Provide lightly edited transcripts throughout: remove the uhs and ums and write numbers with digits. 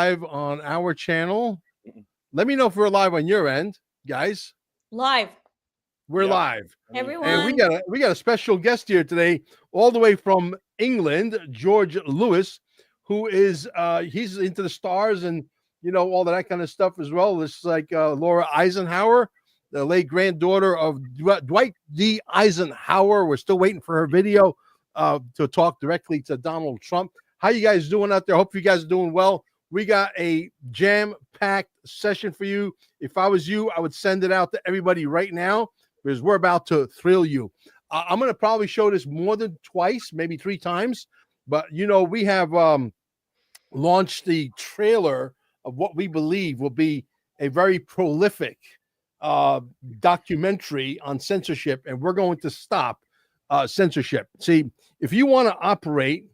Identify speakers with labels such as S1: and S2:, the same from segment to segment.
S1: live on our channel. Let me know if we're live on your end, guys.
S2: Live.
S1: We're live.
S2: Everyone.
S1: And we got a special guest here today, all the way from England, George Lewis, who is he's into the stars and all that kind of stuff as well. This is like Laura Eisenhower, the late granddaughter of Dwight D. Eisenhower. We're still waiting for her video to talk directly to Donald Trump. How you guys doing out there? Hope you guys are doing well. We got a jam-packed session for you. If I was you, I would send it out to everybody right now because we're about to thrill you. I'm going to probably show this more than twice, maybe 3 times. But, we have launched the trailer of what we believe will be a very prolific documentary on censorship, and we're going to stop censorship. See, if you want to operate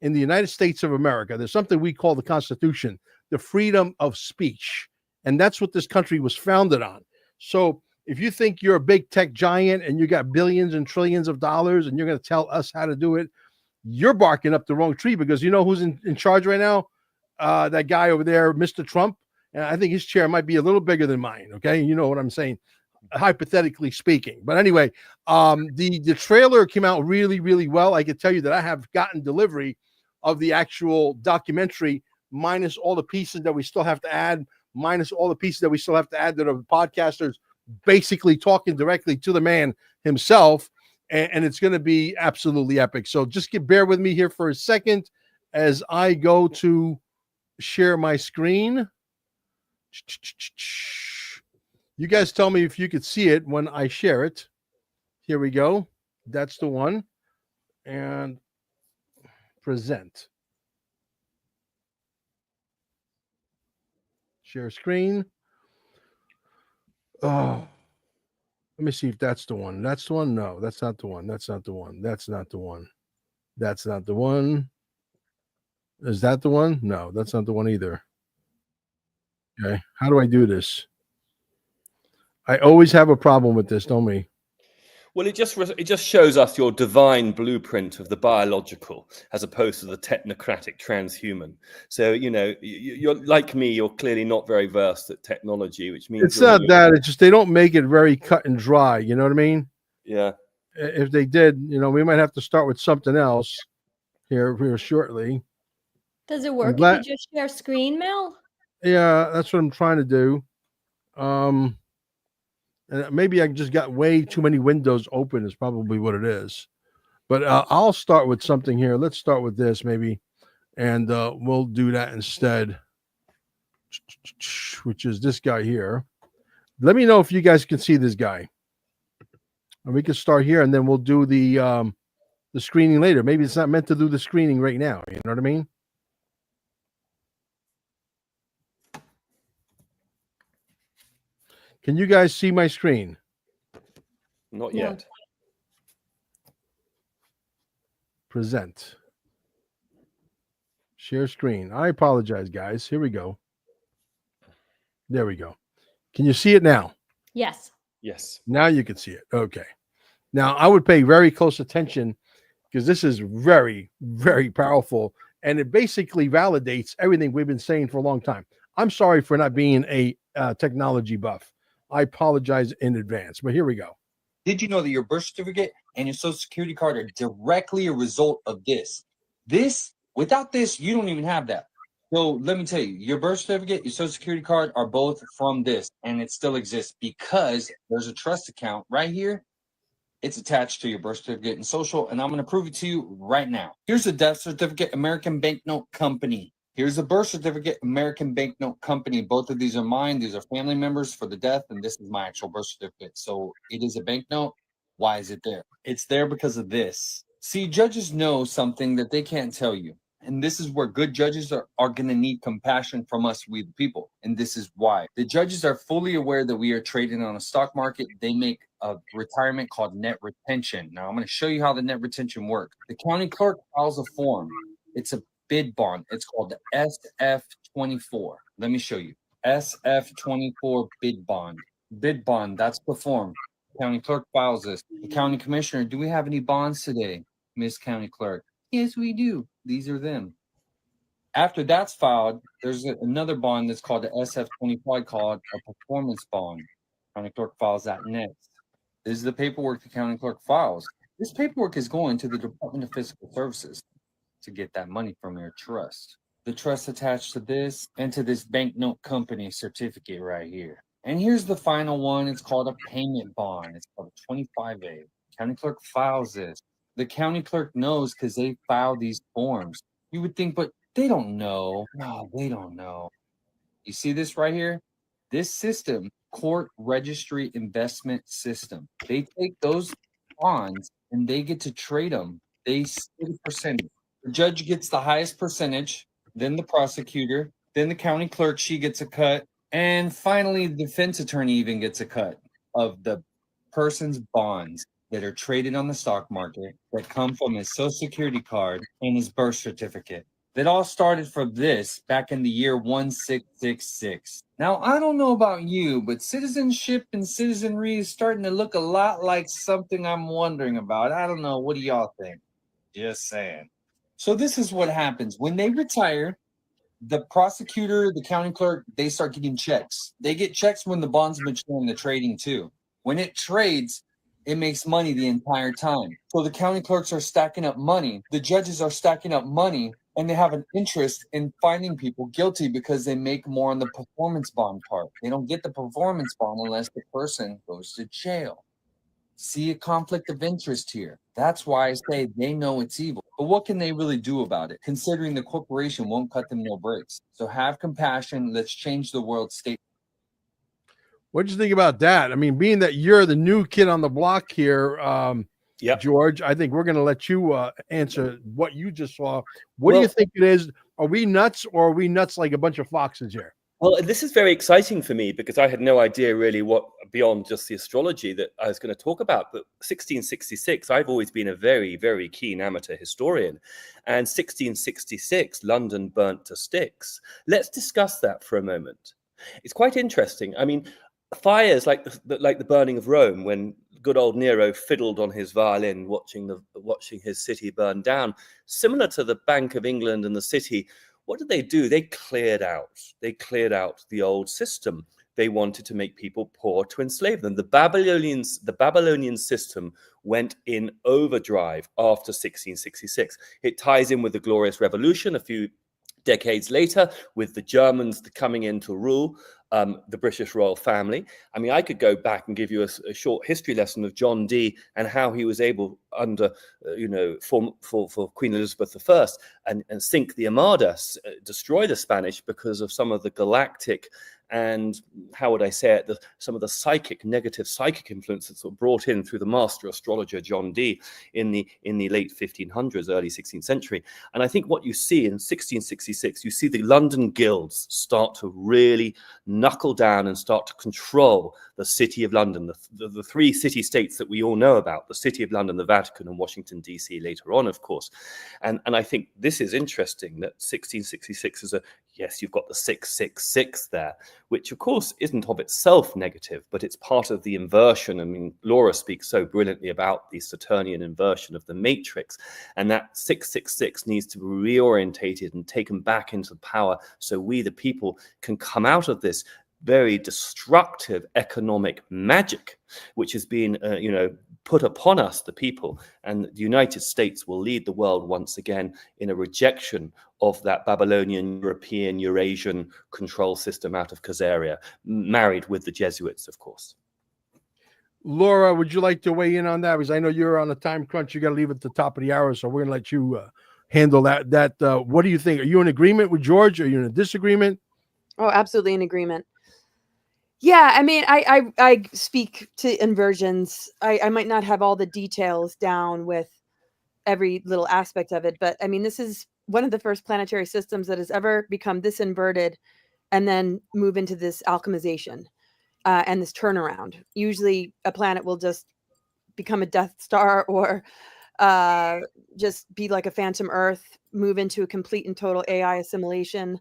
S1: in the United States of America, there's something we call the Constitution, the freedom of speech. And that's what this country was founded on. So if you think you're a big tech giant and you got billions and trillions of dollars and you're going to tell us how to do it, you're barking up the wrong tree, because you know who's in charge right now? That guy over there, Mr. Trump. And I think his chair might be a little bigger than mine. Okay. You know what I'm saying? Hypothetically speaking. But anyway, the trailer came out really, really well. I can tell you that I have gotten delivery of the actual documentary, minus all the pieces that we still have to add, minus all the pieces that we still have to add that are podcasters basically talking directly to the man himself. And it's going to be absolutely epic. So just bear with me here for a second as I go to share my screen. You guys tell me if you could see it when I share it. Here we go. That's the one. And present. Share screen. Oh, let me see if that's the one. That's the one. No, that's not the one. That's not the one. That's not the one. That's not the one. Is that the one? No, that's not the one either. Okay. How do I do this? I always have a problem with this, don't we?
S3: Well, it just shows us your divine blueprint of the biological as opposed to the technocratic transhuman. So, you're like me, you're clearly not very versed at technology, which means
S1: it's not that. It's just they don't make it very cut and dry. You know what I mean?
S3: Yeah.
S1: If they did, we might have to start with something else here shortly.
S2: Does it work if you just share screen, Mel?
S1: Yeah, that's what I'm trying to do. And maybe I just got way too many windows open is probably what it is. But I'll start with something here. Let's start with this maybe. And we'll do that instead, which is this guy here. Let me know if you guys can see this guy. And we can start here, and then we'll do the screening later. Maybe it's not meant to do the screening right now. You know what I mean? Can you guys see my screen?
S3: Not yet.
S1: Present. Share screen. I apologize, guys. Here we go. There we go. Can you see it now?
S2: Yes.
S3: Yes.
S1: Now you can see it. Okay. Now I would pay very close attention because this is very, very powerful. And it basically validates everything we've been saying for a long time. I'm sorry for not being a technology buff. I apologize in advance, but here we go.
S4: Did you know that your birth certificate and your social security card are directly a result of this? Without this, you don't even have that. So let me tell you, your birth certificate, your social security card are both from this, and it still exists because there's a trust account right here. It's attached to your birth certificate and social, and I'm going to prove it to you right now. Here's a death certificate, American Banknote Company. Here's a birth certificate, American Banknote Company. Both of these are mine. These are family members for the death, and this is my actual birth certificate. So it is a banknote. Why is it there? It's there because of this. See, judges know something that they can't tell you. And this is where good judges are going to need compassion from us, we the people. And this is why. The judges are fully aware that we are trading on a stock market. They make a retirement called net retention. Now, I'm going to show you how the net retention works. The county clerk files a form. It's a bid bond. It's called the SF24. Let me show you. SF24 bid bond. Bid bond, that's the form. County clerk files this. The county commissioner, do we have any bonds today, Miss County Clerk? Yes, we do. These are them. After that's filed, there's another bond that's called the SF25 called a performance bond. County clerk files that next. This is the paperwork the county clerk files. This paperwork is going to the Department of Fiscal Services to get that money from your trust. The trust attached to this and to this banknote company certificate right here. And here's the final one. It's called a payment bond. It's called a 25A. County clerk files this. The county clerk knows because they file these forms. You would think, but they don't know. No, they don't know. You see this right here? This system, court registry investment system, they take those bonds and they get to trade them. They split a percentage. The judge gets the highest percentage, then the prosecutor, then the county clerk, she gets a cut, and finally the defense attorney even gets a cut of the person's bonds that are traded on the stock market that come from his social security card and his birth certificate. That all started from this back in the year 1666. Now, I don't know about you, but citizenship and citizenry is starting to look a lot like something I'm wondering about. I don't know. What do y'all think? Just saying. So this is what happens. When they retire, the prosecutor, the county clerk, they start getting checks. They get checks when the bonds mature in the trading too. When it trades, it makes money the entire time. So the county clerks are stacking up money. The judges are stacking up money. And they have an interest in finding people guilty because they make more on the performance bond part. They don't get the performance bond unless the person goes to jail. See a conflict of interest here. That's why I say they know it's evil. But what can they really do about it, considering the corporation won't cut them no breaks? So have compassion. Let's change the world state.
S1: What do you think about that? I mean, being that you're the new kid on the block here, George, I think we're going to let you answer what you just saw. What do you think it is? Are we nuts, or are we nuts like a bunch of foxes here?
S3: Well, this is very exciting for me because I had no idea really what beyond just the astrology that I was going to talk about. But 1666, I've always been a very, very keen amateur historian. And 1666, London burnt to sticks. Let's discuss that for a moment. It's quite interesting. I mean, fires like the burning of Rome, when good old Nero fiddled on his violin watching his city burn down, similar to the Bank of England and the city. What did they do? They cleared out the old system. They wanted to make people poor to enslave them. The Babylonian system went in overdrive after 1666. It ties in with the Glorious Revolution a few decades later, with the Germans coming in to rule the British royal family. I mean, I could go back and give you a short history lesson of John Dee and how he was able, under, for Queen Elizabeth I, and sink the Armada, destroy the Spanish because of some of the galactic and, how would I say it, some of the negative psychic influences that were brought in through the master astrologer John Dee in the late 1500s, early 16th century. And I think what you see in 1666, you see the London guilds start to really knuckle down and start to control the City of London, the three city-states that we all know about, the City of London, the Vatican, and Washington, D.C. later on, of course. And I think this is interesting that 1666 is yes, you've got the 666 there, which of course isn't of itself negative, but it's part of the inversion. I mean, Laura speaks so brilliantly about the Saturnian inversion of the matrix, and that 666 needs to be reorientated and taken back into power so we, the people, can come out of this very destructive economic magic, which has been, put upon us, the people. And the United States will lead the world once again in a rejection of that Babylonian, European, Eurasian control system out of Khazaria, married with the Jesuits, of course.
S1: Laura, would you like to weigh in on that? Because I know you're on a time crunch. You got to leave at the top of the hour, so we're going to let you handle that. What do you think? Are you in agreement with George? Are you in a disagreement?
S5: Oh, absolutely in agreement. Yeah, I mean, I speak to inversions. I might not have all the details down with every little aspect of it, but I mean, this is one of the first planetary systems that has ever become this inverted and then move into this alchemization and this turnaround. Usually a planet will just become a Death Star or just be like a phantom Earth, move into a complete and total AI assimilation.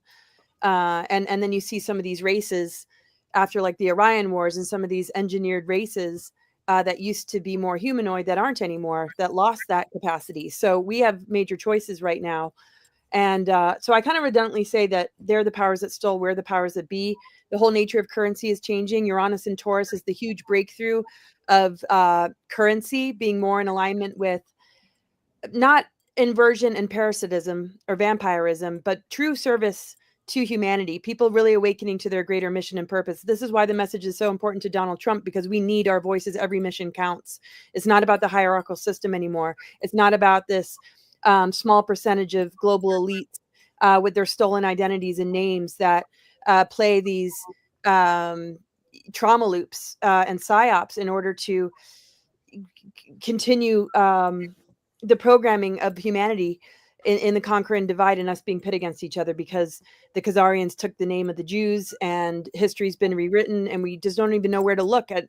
S5: And then you see some of these races after like the Orion Wars and some of these engineered races that used to be more humanoid that aren't anymore, that lost that capacity. So we have major choices right now And so I kind of redundantly say that they're the powers that still, we're the powers that be. The whole nature of currency is changing. Uranus in Taurus is the huge breakthrough of currency being more in alignment with not inversion and parasitism or vampirism, but true service to humanity, people really awakening to their greater mission and purpose. This is why the message is so important to Donald Trump, because we need our voices. Every mission counts. It's not about the hierarchical system anymore. It's not about this small percentage of global elites with their stolen identities and names that play these trauma loops and psyops in order to continue the programming of humanity in the conquer and divide, and us being pit against each other, because the Khazarians took the name of the Jews and history's been rewritten, and we just don't even know where to look at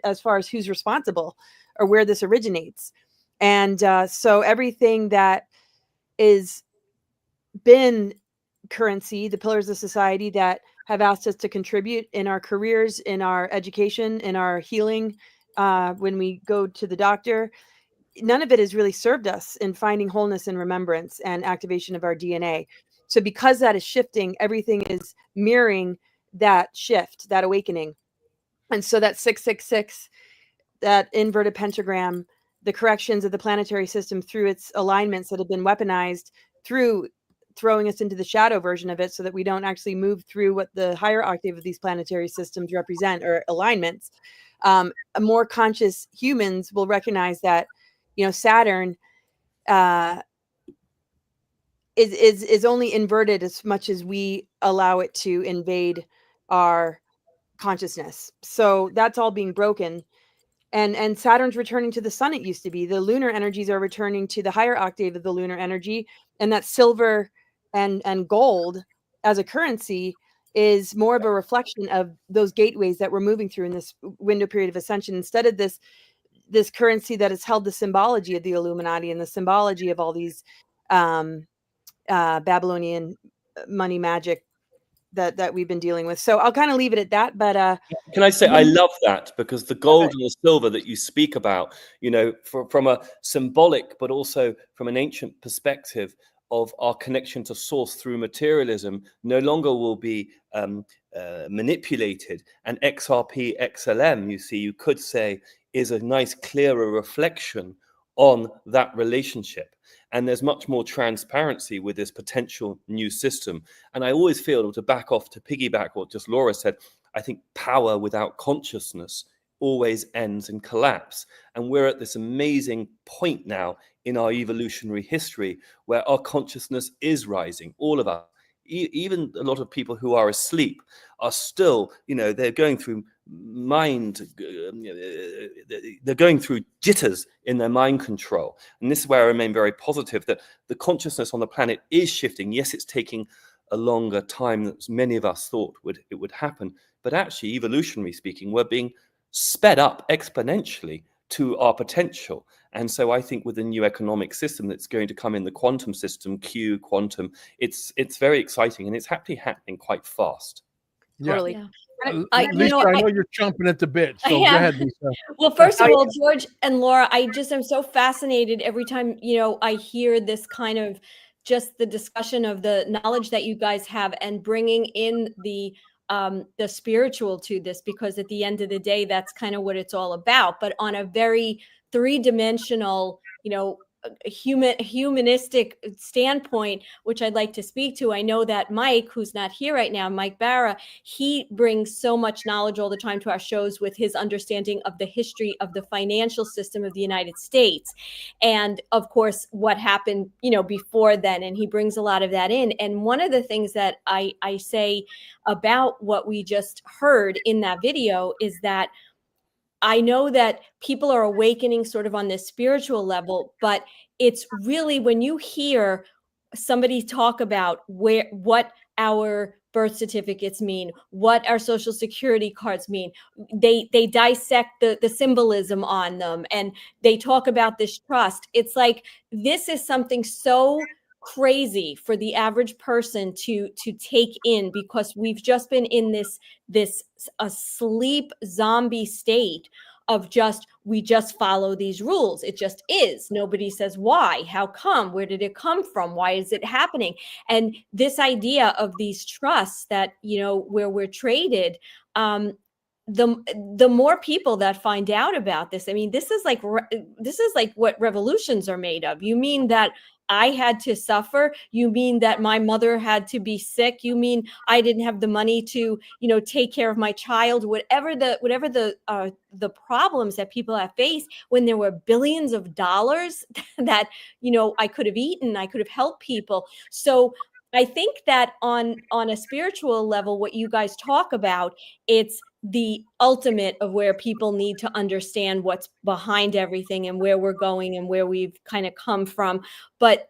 S5: as far as who's responsible or where this originates. And so everything that is been currency, the pillars of society that have asked us to contribute in our careers, in our education, in our healing, when we go to the doctor, none of it has really served us in finding wholeness and remembrance and activation of our DNA. So because that is shifting, everything is mirroring that shift, that awakening. And so that 666, that inverted pentagram, the corrections of the planetary system through its alignments that have been weaponized through throwing us into the shadow version of it, so that we don't actually move through what the higher octave of these planetary systems represent, or alignments. More conscious humans will recognize that, Saturn is only inverted as much as we allow it to invade our consciousness. So that's all being broken. And Saturn's returning to the sun. It used to be the lunar energies are returning to the higher octave of the lunar energy, and that silver and gold as a currency is more of a reflection of those gateways that we're moving through in this window period of ascension, instead of this currency that has held the symbology of the Illuminati and the symbology of all these Babylonian money magic that we've been dealing with. So I'll kind of leave it at that. But
S3: can I say I love that, because the gold and the silver that you speak about, from a symbolic but also from an ancient perspective of our connection to source through materialism, no longer will be manipulated. And XRP XLM, you could say, is a nice clearer reflection on that relationship. And there's much more transparency with this potential new system. And I always feel, to piggyback what just Laura said, I think power without consciousness always ends in collapse. And we're at this amazing point now in our evolutionary history where our consciousness is rising, all of us. Even a lot of people who are asleep are still, they're going through they're going through jitters in their mind control. And this is where I remain very positive that the consciousness on the planet is shifting. Yes, it's taking a longer time than many of us thought it would happen. But actually, evolutionary speaking, we're being sped up exponentially to our potential. And so I think with the new economic system that's going to come in, the quantum system, Q quantum, it's very exciting, and it's happening quite fast.
S5: totally.
S2: Yeah.
S1: Lisa, I know you're chomping at the bit, so go ahead, Lisa.
S2: Well, first of all, George and Laura, I just am so fascinated every time, I hear this kind of just the discussion of the knowledge that you guys have and bringing in the spiritual to this, because at the end of the day, that's kind of what it's all about, but on a very three-dimensional, humanistic standpoint, which I'd like to speak to. I know that Mike, who's not here right now, Mike Barra, he brings so much knowledge all the time to our shows with his understanding of the history of the financial system of the United States. And of course, what happened, before then, and he brings a lot of that in. And one of the things that I say about what we just heard in that video is that I know that people are awakening sort of on this spiritual level, but it's really when you hear somebody talk about what our birth certificates mean, what our social security cards mean, they dissect the symbolism on them, and they talk about this trust. It's like, this is something so crazy for the average person to take in, because we've just been in this asleep zombie state of we just follow these rules. It just is. Nobody says why, how come, where did it come from, why is it happening? And this idea of these trusts that, where we're traded, the more people that find out about this, I mean, this is like what revolutions are made of. You mean that I had to suffer? You mean that my mother had to be sick? You mean I didn't have the money to, take care of my child? Whatever the problems that people have faced, when there were billions of dollars that, I could have eaten, I could have helped people. So I think that on a spiritual level, what you guys talk about, it's the ultimate of where people need to understand what's behind everything and where we're going and where we've kind of come from. But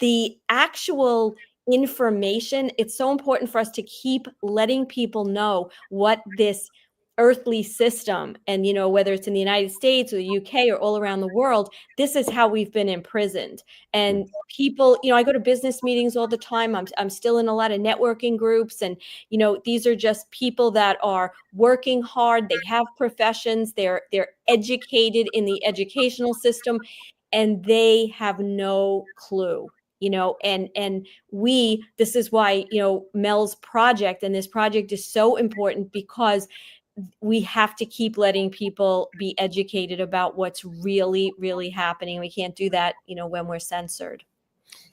S2: the actual information, it's so important for us to keep letting people know what this earthly system, and whether it's in the United States or the UK or all around the world, this is how we've been imprisoned. And people, I go to business meetings all the time. I'm still in a lot of networking groups, and these are just people that are working hard. They have professions. They're educated in the educational system, and they have no clue. And this is why, Mel's project, and this project is so important, because we have to keep letting people be educated about what's really, really happening. We can't do that, when we're censored.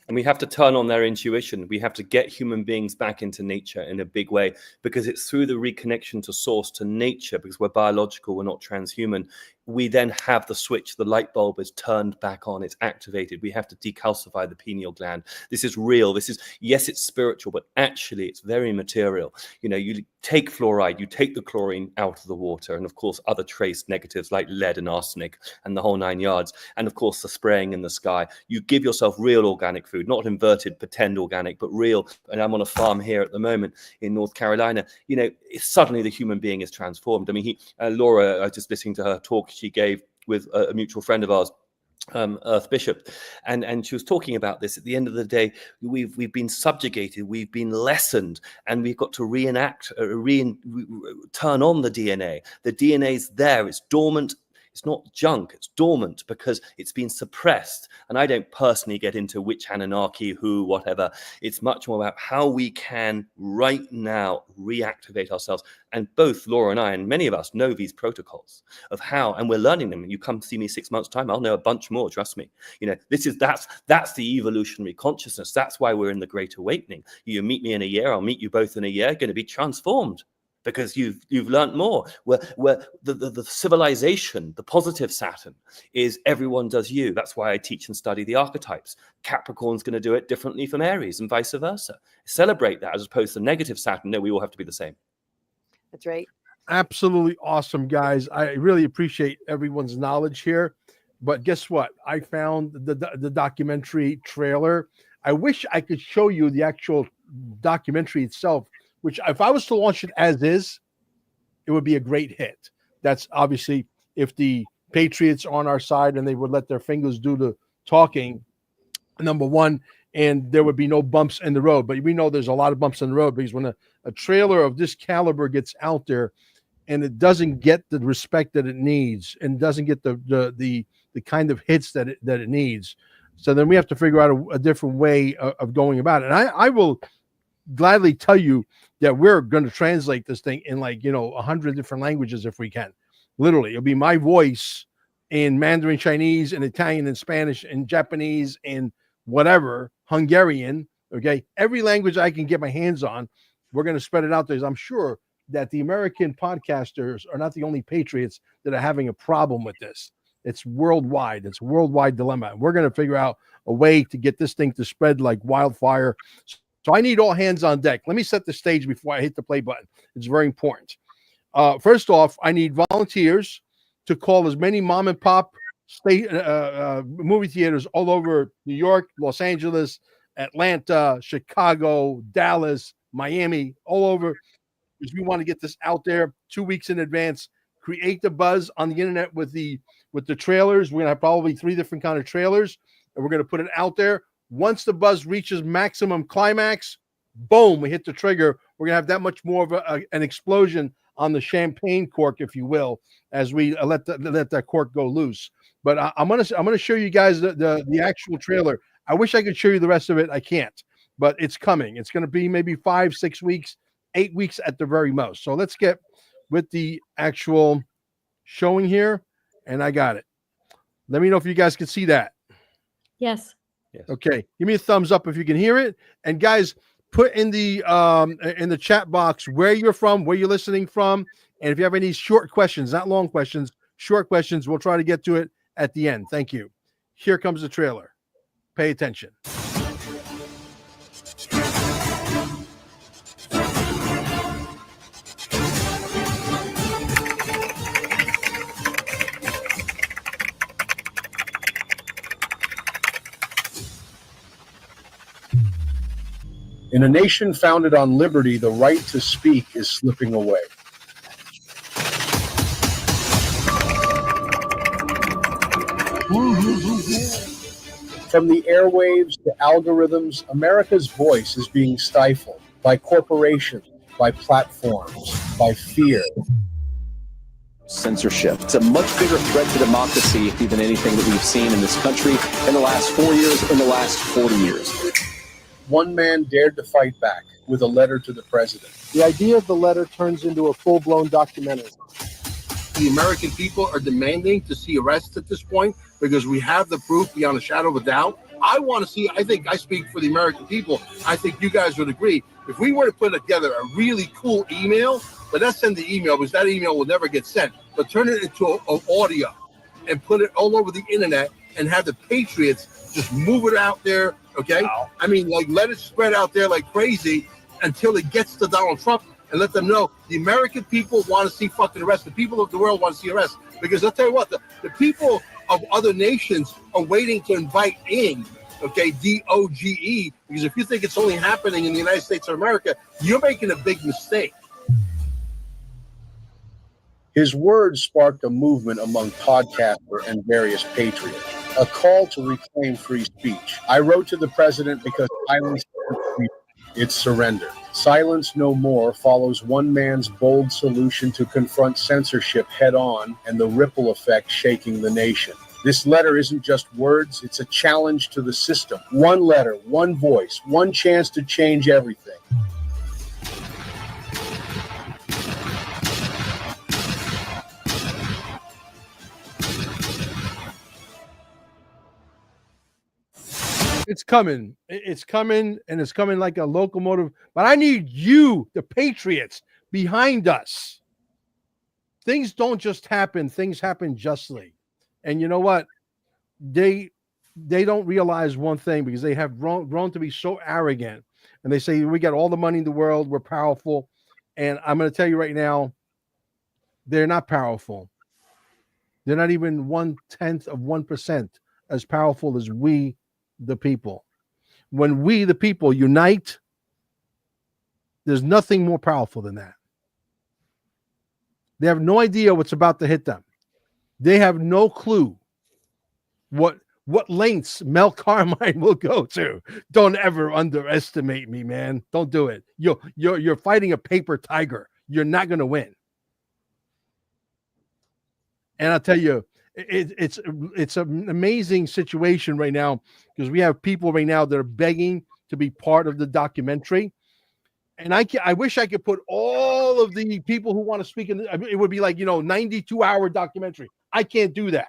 S3: And we have to turn on their intuition. We have to get human beings back into nature in a big way, because it's through the reconnection to source, to nature, because we're biological, we're not transhuman. We then have the switch, the light bulb is turned back on, it's activated. We have to decalcify the pineal gland. This is real. Yes, it's spiritual, but actually it's very material. You take fluoride, you take the chlorine out of the water, and of course other trace negatives like lead and arsenic and the whole 9 yards. And of course the spraying in the sky. You give yourself real organic food, not inverted, pretend organic, but real. And I'm on a farm here at the moment in North Carolina. Suddenly the human being is transformed. I mean, Laura, I was just listening to her talk she gave with a mutual friend of ours, Earth Bishop, and she was talking about this. At the end of the day, we've been subjugated, we've been lessened, and we've got to turn on the DNA. The DNA's there, it's dormant. It's not junk, it's dormant because it's been suppressed. And I don't personally get into which Anunnaki, who, whatever. It's much more about how we can right now reactivate ourselves. And both Laura and I, and many of us, know these protocols of how, and we're learning them. And you come see me 6 months' time, I'll know a bunch more, trust me. That's the evolutionary consciousness. That's why we're in the Great Awakening. You meet me in a year, I'll meet you both in a year, going to be transformed. Because you've learned more. Where the civilization, the positive Saturn, is everyone does you. That's why I teach and study the archetypes. Capricorn's going to do it differently from Aries and vice versa. Celebrate that as opposed to negative Saturn. No, we all have to be the same.
S5: That's right.
S1: Absolutely awesome, guys. I really appreciate everyone's knowledge here. But guess what? I found the documentary trailer. I wish I could show you the actual documentary itself, which if I was to launch it as is, it would be a great hit. That's obviously if the Patriots are on our side and they would let their fingers do the talking, number one, and there would be no bumps in the road. But we know there's a lot of bumps in the road, because when a trailer of this caliber gets out there and it doesn't get the respect that it needs and doesn't get the kind of hits that it needs, so then we have to figure out a different way of going about it. And I will gladly tell you that we're going to translate this thing in 100 different languages if we can. Literally, it'll be my voice in Mandarin Chinese and Italian and Spanish and Japanese and whatever, Hungarian, okay? Every language I can get my hands on, we're going to spread it out there. I'm sure that the American podcasters are not the only patriots that are having a problem with this. It's worldwide. It's a worldwide dilemma. And we're going to figure out a way to get this thing to spread like wildfire. So I need all hands on deck. Let me set the stage before I hit the play button. It's very important. First off, I need volunteers to call as many mom and pop movie theaters all over New York, Los Angeles, Atlanta, Chicago, Dallas, Miami, all over, because we want to get this out there 2 weeks in advance. Create the buzz on the internet with the trailers. We're going to have probably 3 different kind of trailers, and we're going to put it out there. Once the buzz reaches maximum climax, boom, we hit the trigger. We're going to have that much more of an explosion on the champagne cork, if you will, as we let that cork go loose. But I'm gonna show you guys the actual trailer. I wish I could show you the rest of it. I can't, but it's coming. It's going to be maybe 5, 6 weeks, 8 weeks at the very most. So let's get with the actual showing here, and I got it. Let me know if you guys can see that.
S2: Yes.
S1: Okay, give me a thumbs up if you can hear it. And guys, put in the chat box where you're from, where you're listening from, and if you have any short questions, not long questions, short questions, we'll try to get to it at the end. Thank you. Here comes the trailer. Pay attention.
S6: In a nation founded on liberty, the right to speak is slipping away. From the airwaves to algorithms, America's voice is being stifled by corporations, by platforms, by fear.
S7: Censorship. It's a much bigger threat to democracy than anything that we've seen in this country in the last 4 years, in the last 40 years.
S6: One man dared to fight back with a letter to the president.
S1: The idea of the letter turns into a full-blown documentary.
S8: The American people are demanding to see arrests at this point because we have the proof beyond a shadow of a doubt. I want to see, I think I speak for the American people. I think you guys would agree. If we were to put together a really cool email, but let's send the email because that email will never get sent, but turn it into an audio and put it all over the internet and have the Patriots just move it out there. Okay. Wow. I mean, like, let it spread out there like crazy until it gets to Donald Trump and let them know the American people want to see fucking arrests. The people of the world want to see arrests because I'll tell you what, the people of other nations are waiting to invite in, okay, DOGE, because if you think it's only happening in the United States of America, you're making a big mistake.
S6: His words sparked a movement among podcasters and various patriots, a call to reclaim free speech. I wrote to the president because silence isn't freedom, it's surrender. Silence no more follows one man's bold solution to confront censorship head on and the ripple effect shaking the nation. This letter isn't just words, it's a challenge to the system. One letter, one voice, one chance to change everything.
S1: It's coming. It's coming, and it's coming like a locomotive. But I need you, the Patriots, behind us. Things don't just happen. Things happen justly. And you know what? They don't realize one thing because they have grown to be so arrogant. And they say, we got all the money in the world. We're powerful. And I'm going to tell you right now, they're not powerful. They're not even 1/10 of 1% as powerful as we, the people. When we, the people, unite, there's nothing more powerful than that. They have no idea what's about to hit them. They have no clue what lengths Mel Carmine will go to. Don't ever underestimate me, man. Don't do it. You're fighting a paper tiger. You're not going to win. And I'll tell you, it's an amazing situation right now because we have people right now that are begging to be part of the documentary. And I wish I could put all of the people who want to speak in. It would be like, 92-hour documentary. I can't do that.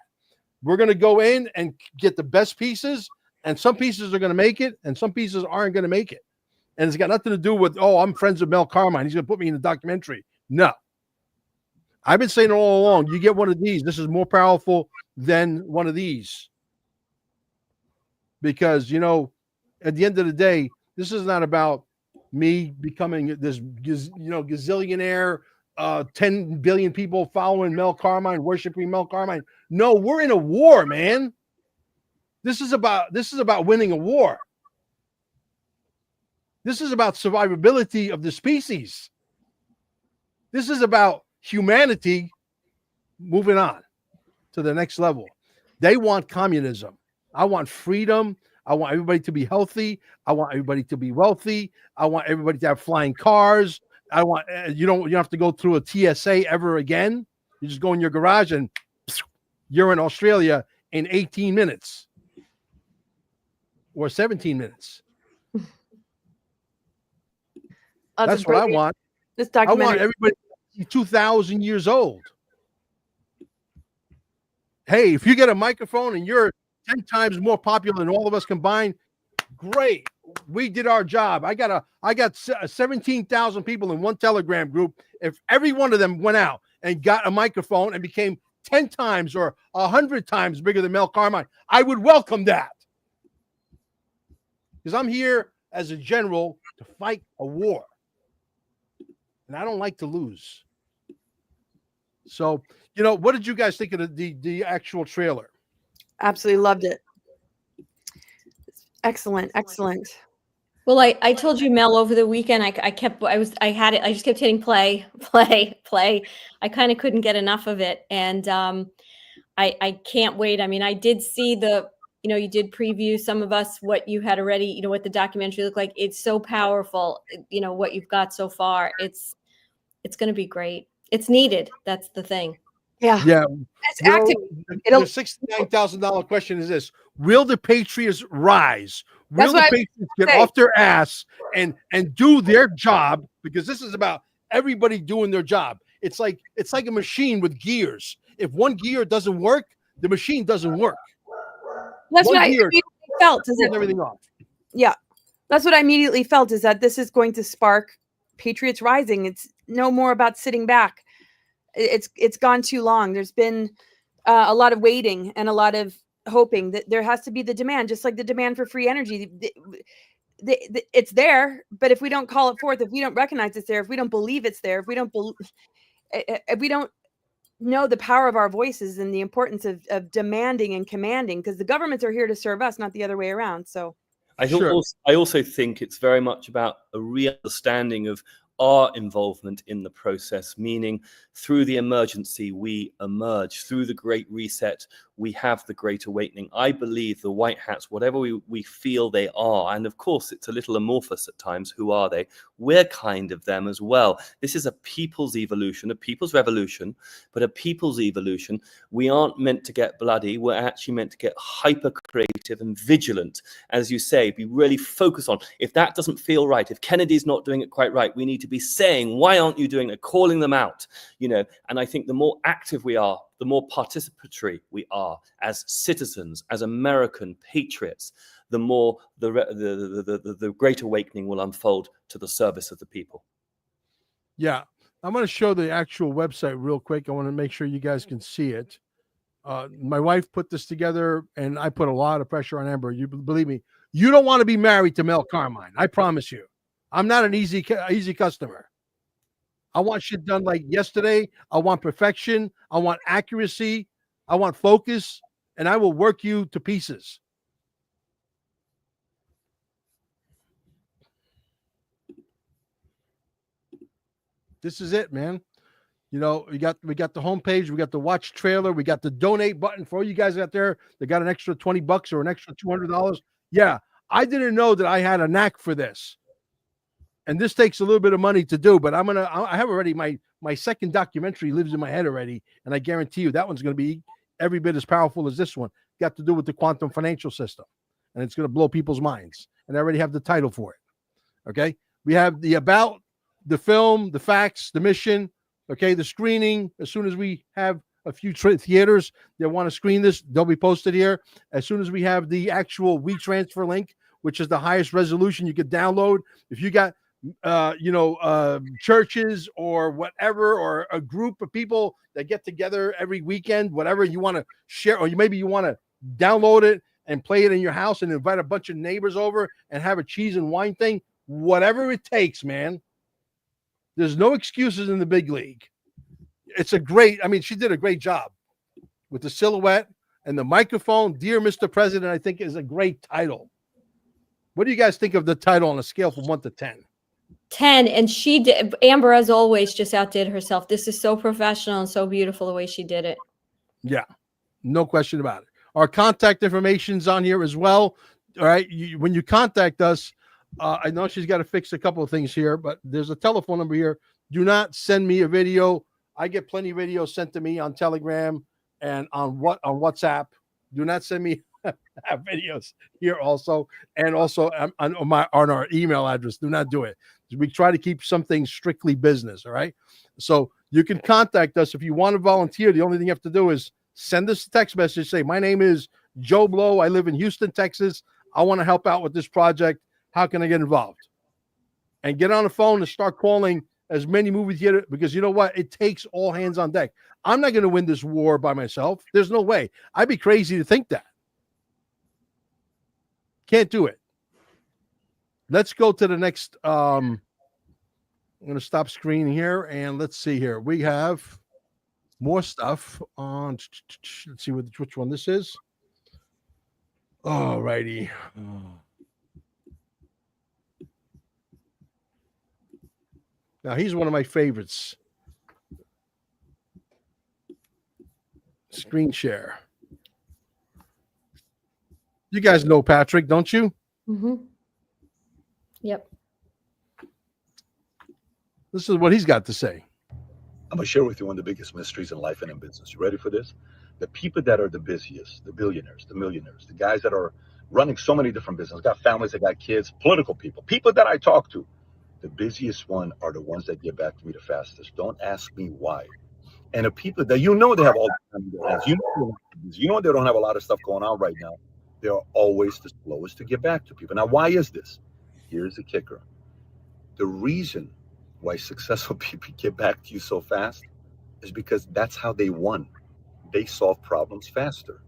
S1: We're going to go in and get the best pieces, and some pieces are going to make it, and some pieces aren't going to make it. And it's got nothing to do with, I'm friends with Mel Carmine, he's going to put me in the documentary. No. I've been saying it all along. You get one of these, this is more powerful than one of these. Because, at the end of the day, this is not about me becoming this, gazillionaire, 10 billion people following Mel Carmine, worshiping Mel Carmine. No, we're in a war, man. This is about winning a war. This is about survivability of the species. This is about humanity moving on to the next level. They want communism. I want freedom. I want everybody to be healthy. I want everybody to be wealthy. I want everybody to have flying cars. I want you don't have to go through a TSA ever again. You just go in your garage and you're in Australia in 18 minutes or 17 minutes. That's what I want.
S5: This
S1: I
S5: documentary.
S1: want everybody 2,000 years old. Hey, if you get a microphone and you're 10 times more popular than all of us combined, great. We did our job. I got 17,000 people in one Telegram group. If every one of them went out and got a microphone and became 10 times or 100 times bigger than Mel Carmine, I would welcome that. Because I'm here as a general to fight a war. And I don't like to lose. So, what did you guys think of the actual trailer?
S5: Absolutely loved it. Excellent.
S2: Well, I told you, Mel, over the weekend, I just kept hitting play. I kind of couldn't get enough of it. And I can't wait. I mean, I did see you did preview some of us, what you had already, what the documentary looked like. It's so powerful, what you've got so far. It's going to be great. It's needed. That's the thing.
S5: Yeah. It's active.
S1: The $69,000 question is this: will the Patriots rise? Will the Patriots get off their ass and do their job? Because this is about everybody doing their job. It's like a machine with gears. If one gear doesn't work, the machine doesn't work.
S5: That's what I immediately felt.
S1: Everything off.
S5: Yeah, that's what I immediately felt, is that this is going to spark Patriots rising. It's no more about sitting back. It's gone too long. There's been a lot of waiting and a lot of hoping. That there has to be the demand, just like the demand for free energy. It's there, but if we don't call it forth, if we don't recognize it's there, if we don't believe it's there, if we don't know the power of our voices and the importance of demanding and commanding, because the governments are here to serve us, not the other way around. So
S3: I also think it's very much about a re-understanding of our involvement in the process, meaning through the emergency, we emerge. Through the Great Reset, we have the Great Awakening. I believe the white hats, whatever we feel they are, and of course it's a little amorphous at times, who are they? We're kind of them as well. This is a people's evolution, a people's revolution, but a people's evolution. We aren't meant to get bloody. We're actually meant to get hyper creative and vigilant. As you say, be really focused on, if that doesn't feel right, if Kennedy's not doing it quite right, we need to be saying, why aren't you doing it? Calling them out, and I think the more active we are, the more participatory we are as citizens, as American patriots, the more the Great Awakening will unfold to the service of the people.
S1: Yeah, I'm going to show the actual website real quick. I want to make sure you guys can see it. My wife put this together, and I put a lot of pressure on Amber. You believe me, you don't want to be married to Mel Carmine. I promise you. I'm not an easy customer. I want shit done like yesterday. I want perfection. I want accuracy. I want focus, and I will work you to pieces. This is it, man. We got the homepage, we got the watch trailer, we got the donate button for all you guys out there that got an extra $20 or an extra $200. Yeah, I didn't know that I had a knack for this. And this takes a little bit of money to do, but I have already my second documentary lives in my head already, and I guarantee you that one's going to be every bit as powerful as this one. Got to do with the quantum financial system, and it's going to blow people's minds. And I already have the title for it. Okay, we have the about, the film, the facts, the mission. Okay, the screening. As soon as we have a few theaters that want to screen this, they'll be posted here. As soon as we have the actual WeTransfer link, which is the highest resolution you could download, if you got churches or whatever, or a group of people that get together every weekend, whatever you want to share, or maybe you want to download it and play it in your house and invite a bunch of neighbors over and have a cheese and wine thing, whatever it takes, man. There's no excuses in the big league. She did a great job with the silhouette and the microphone. Dear Mr. President, I think is a great title. What do you guys think of the title on a scale from 1 to 10?
S2: 10, and she did. Amber, as always, just outdid herself. This is so professional and so beautiful the way she did it.
S1: Yeah, no question about it. Our contact information's on here as well. All right, when you contact us, I know she's got to fix a couple of things here, but there's a telephone number here. Do not send me a video. I get plenty of videos sent to me on Telegram and on WhatsApp. Do not send me videos here also, and also on our email address. Do not do it. We try to keep some things strictly business. All right. So you can contact us if you want to volunteer. The only thing you have to do is send us a text message. Say, my name is Joe Blow. I live in Houston, Texas. I want to help out with this project. How can I get involved? And get on the phone and start calling as many movie theaters, because you know what? It takes all hands on deck. I'm not going to win this war by myself. There's no way. I'd be crazy to think that. Can't do it. Let's go to the next. I'm going to stop screen here and let's see here. We have more stuff on. Let's see which one this is. All righty. Now, he's one of my favorites. Screen share. You guys know Patrick, don't you?
S2: Mm-hmm. Yep.
S1: This is what he's got to say.
S9: I'm going to share with you one of the biggest mysteries in life and in business. You ready for this? The people that are the busiest, the billionaires, the millionaires, the guys that are running so many different businesses, got families, they got kids, political people that I talk to, the busiest one are the ones that get back to me the fastest. Don't ask me why. And the people that they have all the time in their hands, you know they don't have a lot of stuff going on right now. They are always the slowest to get back to people. Now, why is this? Here's the kicker. The reason why successful people get back to you so fast is because that's how they won. They solve problems faster.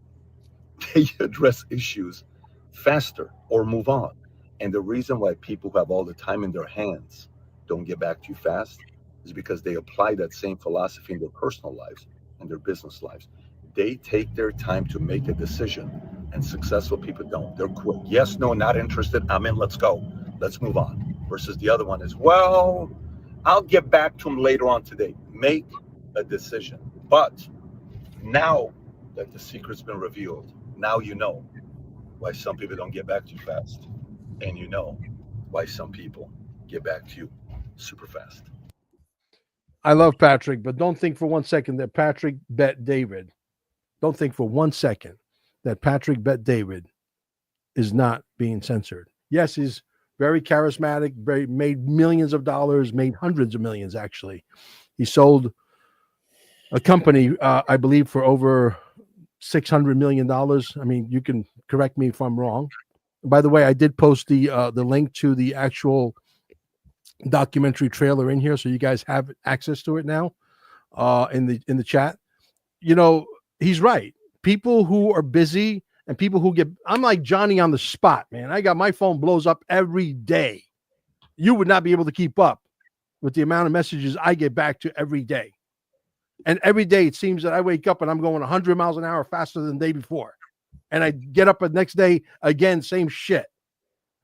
S9: They address issues faster or move on. And the reason why people who have all the time in their hands don't get back to you fast is because they apply that same philosophy in their personal lives and their business lives. They take their time to make a decision, and successful people don't. They're quick. Yes, no, not interested. I'm in. Let's go. Let's move on. Versus the other one is, well, I'll get back to him later on today. Make a decision. But now that the secret's been revealed, now you know why some people don't get back to you fast. And you know why some people get back to you super fast.
S1: I love Patrick, but don't think for 1 second that Patrick Bet David. Don't think for 1 second that Patrick Bet David is not being censored. Yes, he's very charismatic, made millions of dollars, made hundreds of millions, actually. He sold a company, I believe, for over $600 million. I mean, you can correct me if I'm wrong. By the way, I did post the link to the actual documentary trailer in here, so you guys have access to it now in the chat. You know, he's right. People who are busy and people who I'm like Johnny on the spot, man. I got my phone blows up every day. You would not be able to keep up with the amount of messages I get back to every day. And every day it seems that I wake up and I'm going 100 miles an hour faster than the day before. And I get up the next day again, same shit.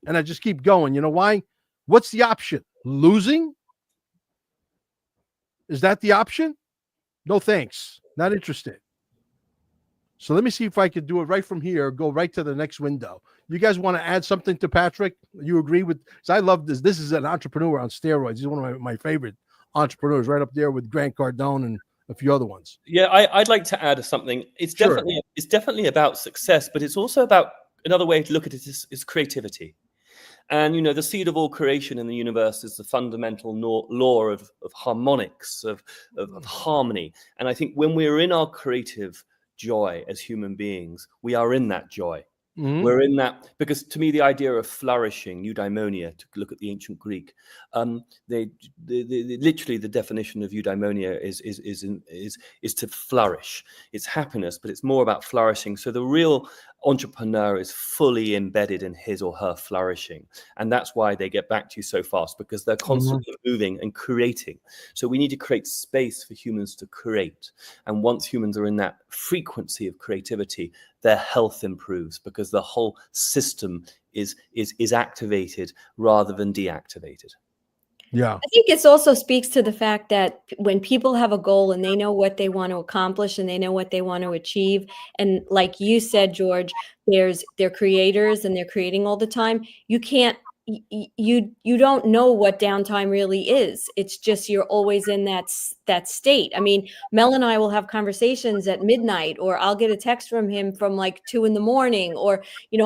S1: And I just keep going. You know why? What's the option? Losing? Is that the option? No thanks. Not interested. So let me see if I could do it right from here, go right to the next window. You guys want to add something to Patrick? You agree with? Because I love this. This is an entrepreneur on steroids. He's one of my favorite entrepreneurs, right up there with Grant Cardone and a few other ones.
S3: Yeah, I'd like to add something. It's definitely about success, but it's also about, another way to look at it is creativity. And, you know, the seed of all creation in the universe is the fundamental law of harmonics, of harmony. And I think when we're in our creative joy as human beings, we are in that joy. Mm-hmm. We're in that, because to me, the idea of flourishing, eudaimonia, to look at the ancient Greek, literally the definition of eudaimonia is to flourish. It's happiness, but it's more about flourishing. So the real entrepreneur is fully embedded in his or her flourishing, and that's why they get back to you so fast, because they're constantly moving and creating. So we need to create space for humans to create, and once humans are in that frequency of creativity, their health improves, because the whole system is activated rather than deactivated.
S2: Yeah, I think it also speaks to the fact that when people have a goal and they know what they want to accomplish and they know what they want to achieve, and like you said, George, they're creators and they're creating all the time. You can't you don't know what downtime really is. It's just you're always in that state. I mean, Mel and I will have conversations at midnight, or I'll get a text from him from like 2 in the morning, or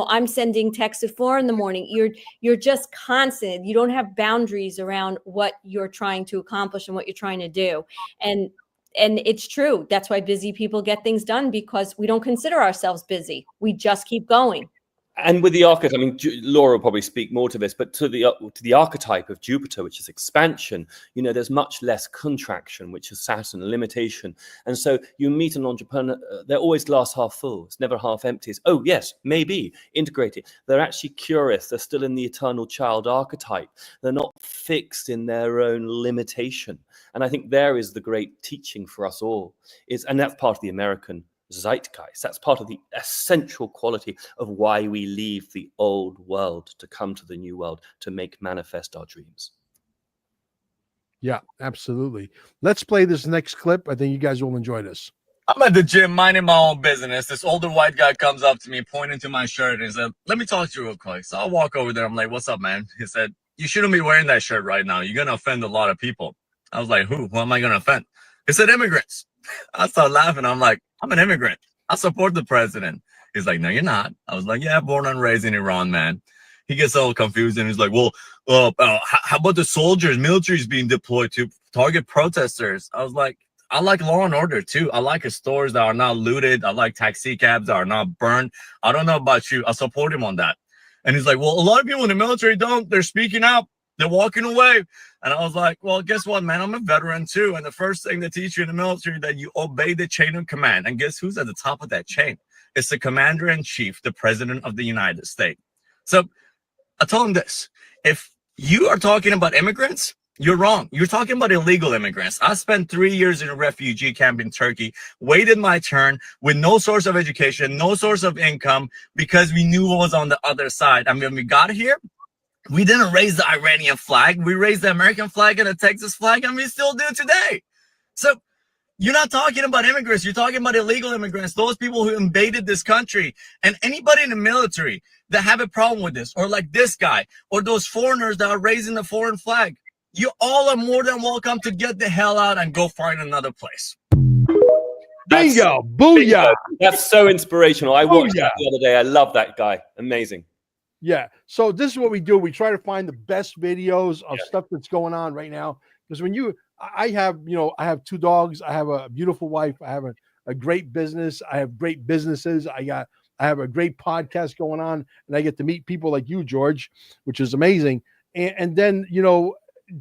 S2: I'm sending texts at 4 in the morning. You're just constant. You don't have boundaries around what you're trying to accomplish and what you're trying to do. And it's true. That's why busy people get things done, because we don't consider ourselves busy. We just keep going.
S3: And with the archetype, I mean, Laura will probably speak more to this, but to the archetype of Jupiter, which is expansion, there's much less contraction, which is Saturn, limitation. And so you meet an entrepreneur, they're always glass half full. It's never half empty. It's, oh, yes, maybe, integrated. They're actually curious. They're still in the eternal child archetype. They're not fixed in their own limitation. And I think there is the great teaching for us all. And that's part of the American zeitgeist. That's part of the essential quality of why we leave the old world to come to the new world, to make manifest our dreams.
S1: Yeah, absolutely. Let's play this next clip. I think you guys will enjoy this.
S10: I'm at the gym minding my own business. This older white guy comes up to me, pointing to my shirt, and said, "Let me talk to you real quick." So I walk over there. I'm like, "What's up, man?" He said, "You shouldn't be wearing that shirt right now. You're going to offend a lot of people." I was like, "Who? Who am I going to offend?" He said, "Immigrants." I started laughing. I'm like, "I'm an immigrant. I support the president." He's like, "No, you're not." I was like, "Yeah, born and raised in Iran, man." He gets all confused and he's like, "Well, how about the soldiers, military's being deployed to target protesters?" I was like, "I like law and order too. I like stores that are not looted. I like taxi cabs that are not burned. I don't know about you. I support him on that." And he's like, "Well, a lot of people in the military don't. They're speaking out. They're walking away." And I was like, "Well, guess what, man? I'm a veteran too. And the first thing they teach you in the military that you obey the chain of command. And guess who's at the top of that chain? It's the commander-in-chief, the president of the United States." So I told him this: if you are talking about immigrants, you're wrong. You're talking about illegal immigrants. I spent 3 years in a refugee camp in Turkey, waited my turn with no source of education, no source of income, because we knew what was on the other side. And when we got here, we didn't raise the Iranian flag. We raised the American flag and the Texas flag, and we still do today. So you're not talking about immigrants. You're talking about illegal immigrants, those people who invaded this country. And anybody in the military that have a problem with this, or like this guy, or those foreigners that are raising the foreign flag, you all are more than welcome to get the hell out and go find another place.
S1: Bingo! Booyah!
S3: That's so inspirational. I watched that the other day. I love that guy. Amazing.
S1: Yeah. So this is what we do. We try to find the best videos of stuff that's going on right now. Because I have 2 dogs. I have a beautiful wife. I have a great business. I have great businesses. I have a great podcast going on, and I get to meet people like you, George, which is amazing. And then,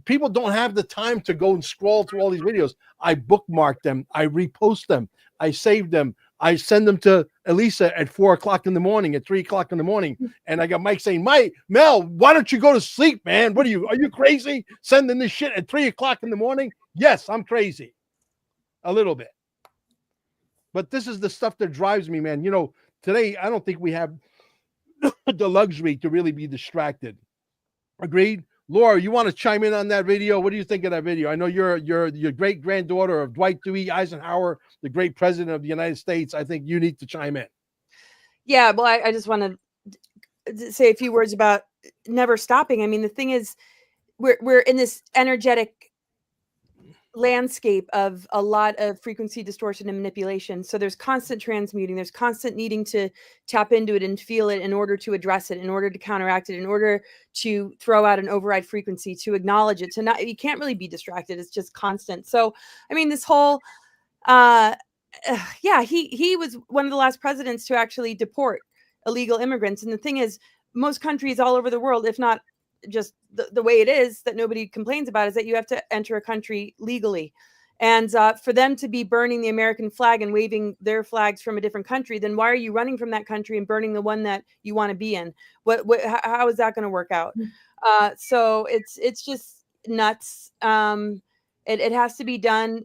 S1: people don't have the time to go and scroll through all these videos. I bookmark them. I repost them. I save them. I send them to Elisa at 4 o'clock in the morning, at 3 o'clock in the morning. And I got Mike saying, Mel, why don't you go to sleep, man? Are you crazy? Sending this shit at 3 o'clock in the morning? Yes, I'm crazy. A little bit. But this is the stuff that drives me, man. Today, I don't think we have the luxury to really be distracted. Agreed? Laura, you want to chime in on that video? What do you think of that video? I know you're your great granddaughter of Dwight D. Eisenhower, the great president of the United States. I think you need to chime in.
S5: Yeah, well, I just want to say a few words about never stopping. I mean, the thing is, we're in this energetic landscape of a lot of frequency distortion and manipulation. So there's constant transmuting. There's constant needing to tap into it and feel it in order to address it, in order to counteract it, in order to throw out an override frequency, to acknowledge it, you can't really be distracted. It's just constant. So, I mean, this whole, he was one of the last presidents to actually deport illegal immigrants. And the thing is, most countries all over the world, if not just the way it is that nobody complains about, is that you have to enter a country legally. And for them to be burning the American flag and waving their flags from a different country, then why are you running from that country and burning the one that you want to be in? How is that going to work out? So it's just nuts. It has to be done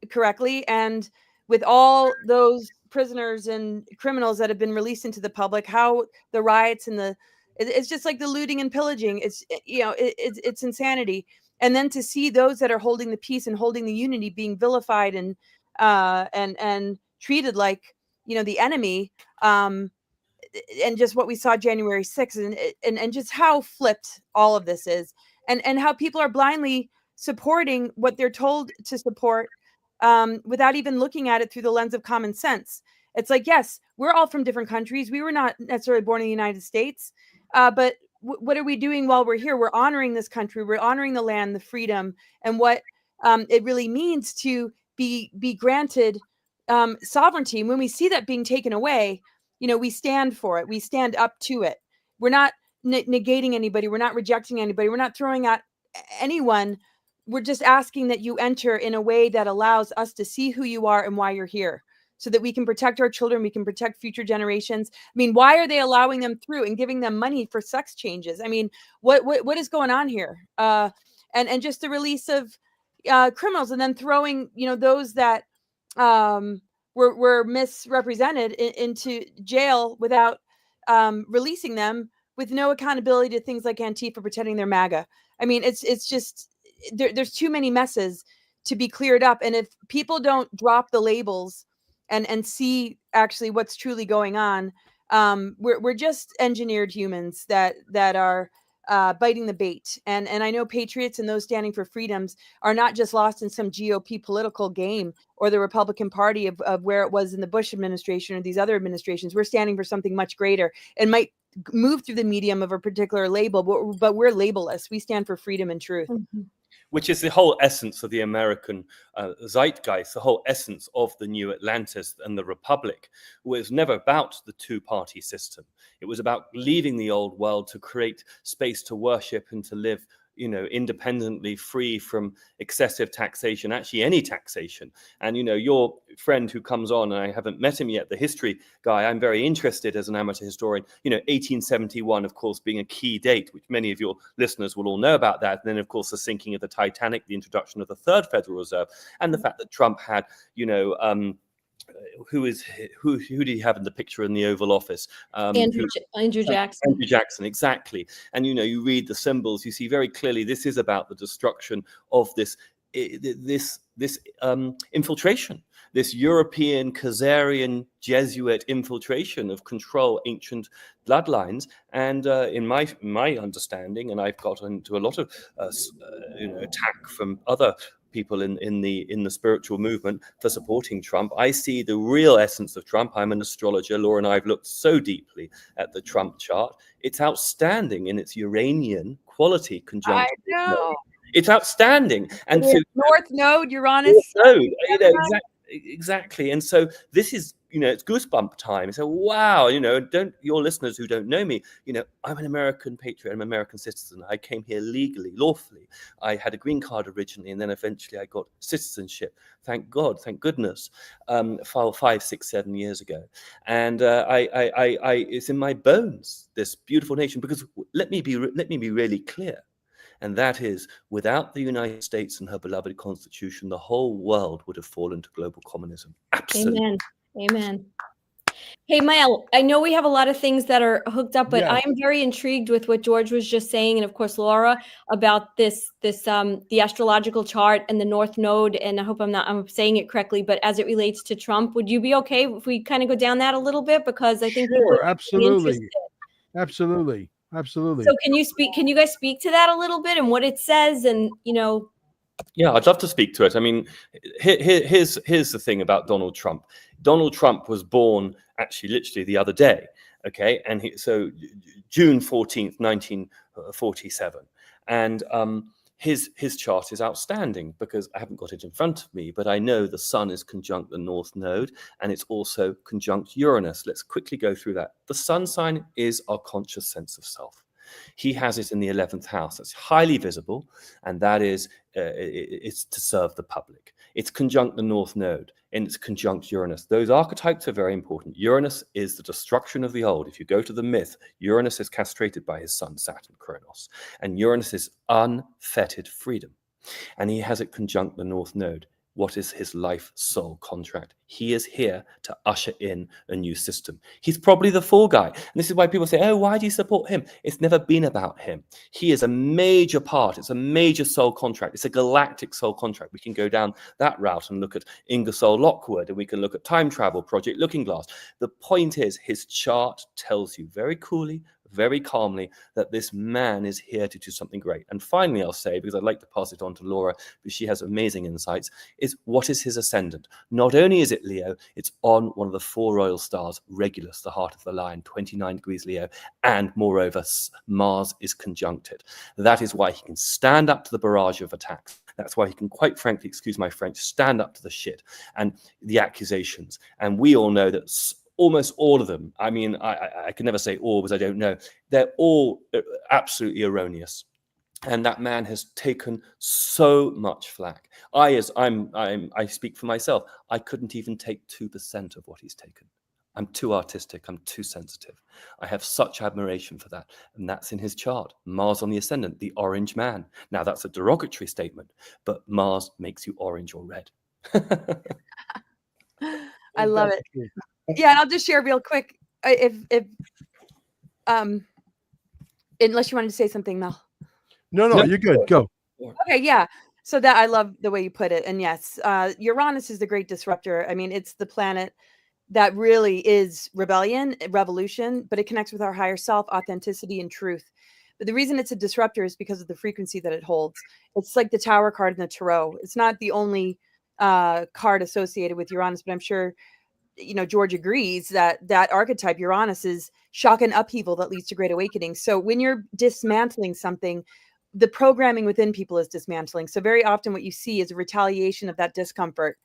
S5: correctly. And with all those prisoners and criminals that have been released into the public, how the riots and it's just like the looting and pillaging. It's insanity. And then to see those that are holding the peace and holding the unity being vilified and treated like, the enemy, and just what we saw January 6th, and just how flipped all of this is, and how people are blindly supporting what they're told to support, without even looking at it through the lens of common sense. It's like, yes, we're all from different countries. We were not necessarily born in the United States, but what are we doing while we're here? We're honoring this country. We're honoring the land, the freedom, and what it really means to be granted sovereignty. And when we see that being taken away, we stand for it. We stand up to it. We're not negating anybody. We're not rejecting anybody. We're not throwing at anyone. We're just asking that you enter in a way that allows us to see who you are and why you're here, so that we can protect our children, we can protect future generations. I mean, why are they allowing them through and giving them money for sex changes? I mean, what is going on here? And just the release of criminals, and then throwing, those that were misrepresented into jail without releasing them, with no accountability to things like Antifa pretending they're MAGA. I mean, it's just, there's too many messes to be cleared up. And if people don't drop the labels and see actually what's truly going on, we're just engineered humans that are biting the bait. And I know patriots and those standing for freedoms are not just lost in some GOP political game or the Republican Party of where it was in the Bush administration or these other administrations. We're standing for something much greater, and might move through the medium of a particular label, but we're labelless. We stand for freedom and truth.
S2: Mm-hmm.
S3: Which is the whole essence of the American zeitgeist, the whole essence of the new Atlantis and the Republic. Was never about the two-party system. It was about leaving the old world to create space to worship and to live, independently, free from excessive taxation, actually any taxation. And, your friend who comes on, and I haven't met him yet, the history guy, I'm very interested as an amateur historian, 1871, of course, being a key date, which many of your listeners will all know about that. And then, of course, the sinking of the Titanic, the introduction of the Third Federal Reserve, and the fact that Trump had, who do you have in the picture in the Oval Office?
S2: Andrew Jackson.
S3: Andrew Jackson, exactly. And you read the symbols, you see very clearly this is about the destruction of this infiltration, this European Khazarian Jesuit infiltration of control ancient bloodlines. And in my understanding, and I've got into a lot of attack from other people in the spiritual movement for supporting Trump, I see the real essence of Trump. I'm an astrologer. Laura and I have looked so deeply at the Trump chart. It's outstanding in its Uranian quality conjunction.
S5: I know.
S3: It's outstanding. And
S5: so North Node, Uranus.
S3: Exactly. And so this is, it's goosebump time. So, wow, your listeners who don't know me, I'm an American patriot. I'm an American citizen. I came here legally, lawfully. I had a green card originally, and then eventually I got citizenship. Thank God, thank goodness, 5, 6, 7 years ago. And it's in my bones, this beautiful nation, because let me be really clear. And that is, without the United States and her beloved Constitution, the whole world would have fallen to global communism. Absolutely.
S2: Amen. Hey, Mel, I know we have a lot of things that are hooked up, but I am very intrigued with what George was just saying, and of course, Laura, about the astrological chart and the North Node. And I hope I'm saying it correctly, but as it relates to Trump, would you be okay if we kind of go down that a little bit? Because I think
S1: sure, absolutely.
S2: So can you guys speak to that a little bit and what it says? And
S3: yeah, I'd love to speak to it. I mean, here's the thing about Donald Trump. Donald Trump was born actually literally the other day. Okay. And so June 14th, 1947. And his chart is outstanding because I haven't got it in front of me, but I know the sun is conjunct the North Node, and it's also conjunct Uranus. Let's quickly go through that. The sun sign is our conscious sense of self. He has it in the 11th house. That's highly visible, and that is it's to serve the public. It's conjunct the North Node, and it's conjunct Uranus. Those archetypes are very important. Uranus is the destruction of the old. If you go to the myth, Uranus is castrated by his son, Saturn, Kronos, and Uranus is unfettered freedom, and he has it conjunct the North Node. What is his life soul contract? He is here to usher in a new system. He's probably the fall guy. And this is why people say, oh, why do you support him? It's never been about him. He is a major part. It's a major soul contract. It's a galactic soul contract. We can go down that route and look at Ingersoll Lockwood, and we can look at time travel, Project Looking Glass. The point is, his chart tells you very coolly, very calmly, that this man is here to do something great. And finally, I'll say, because I'd like to pass it on to Laura, because she has amazing insights, is what is his ascendant? Not only is it Leo, it's on one of the 4 royal stars, Regulus, the heart of the lion, 29 degrees Leo, and moreover, Mars is conjuncted. That is why he can stand up to the barrage of attacks. That's why he can, quite frankly, excuse my French, stand up to the shit and the accusations. And we all know that almost all of them, I mean, I can never say all because I don't know, they're all absolutely erroneous. And that man has taken so much flack. I speak for myself. I couldn't even take 2% of what he's taken. I'm too artistic. I'm too sensitive. I have such admiration for that. And that's in his chart. Mars on the ascendant, the orange man. Now, that's a derogatory statement, but Mars makes you orange or red.
S5: I love it. Yeah, and I'll just share real quick. If unless you wanted to say something, Mel.
S1: No, you're good. Go.
S5: Okay, yeah. So that I love the way you put it. And yes, Uranus is the great disruptor. I mean, it's the planet that really is rebellion, revolution, but it connects with our higher self, authenticity, and truth. But the reason it's a disruptor is because of the frequency that it holds. It's like the Tower card in the Tarot. It's not the only card associated with Uranus, but I'm sure George agrees that that archetype Uranus is shock and upheaval that leads to great awakening. So when you're dismantling something, the programming within people is dismantling. So very often what you see is a retaliation of that discomfort.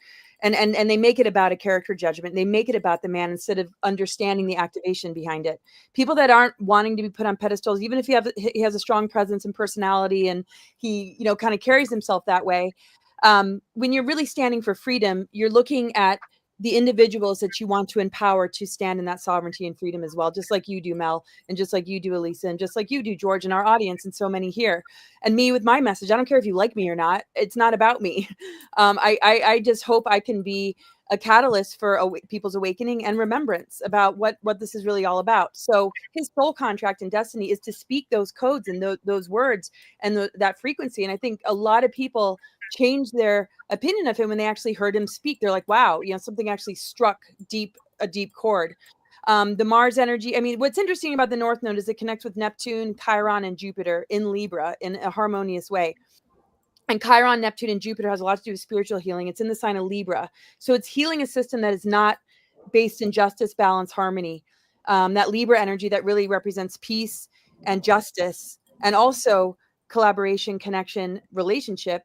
S5: And they make it about a character judgment. They make it about the man instead of understanding the activation behind it. People that aren't wanting to be put on pedestals, even if he has a strong presence and personality and he, kind of carries himself that way. When you're really standing for freedom, you're looking at the individuals that you want to empower to stand in that sovereignty and freedom as well, just like you do, Mel, and just like you do, Elisa, and just like you do, George, and our audience, and so many here. And me with my message, I don't care if you like me or not. It's not about me. I just hope I can be a catalyst for people's awakening and remembrance about what this is really all about. So his soul contract and destiny is to speak those codes and those words and that frequency. And I think a lot of people changed their opinion of him when they actually heard him speak. They're like, wow, something actually struck a deep chord. The Mars energy. I mean, what's interesting about the North Node is it connects with Neptune, Chiron, and Jupiter in Libra in a harmonious way. And Chiron, Neptune, and Jupiter has a lot to do with spiritual healing. It's in the sign of Libra. So it's healing a system that is not based in justice, balance, harmony. That Libra energy that really represents peace and justice and also collaboration, connection, relationship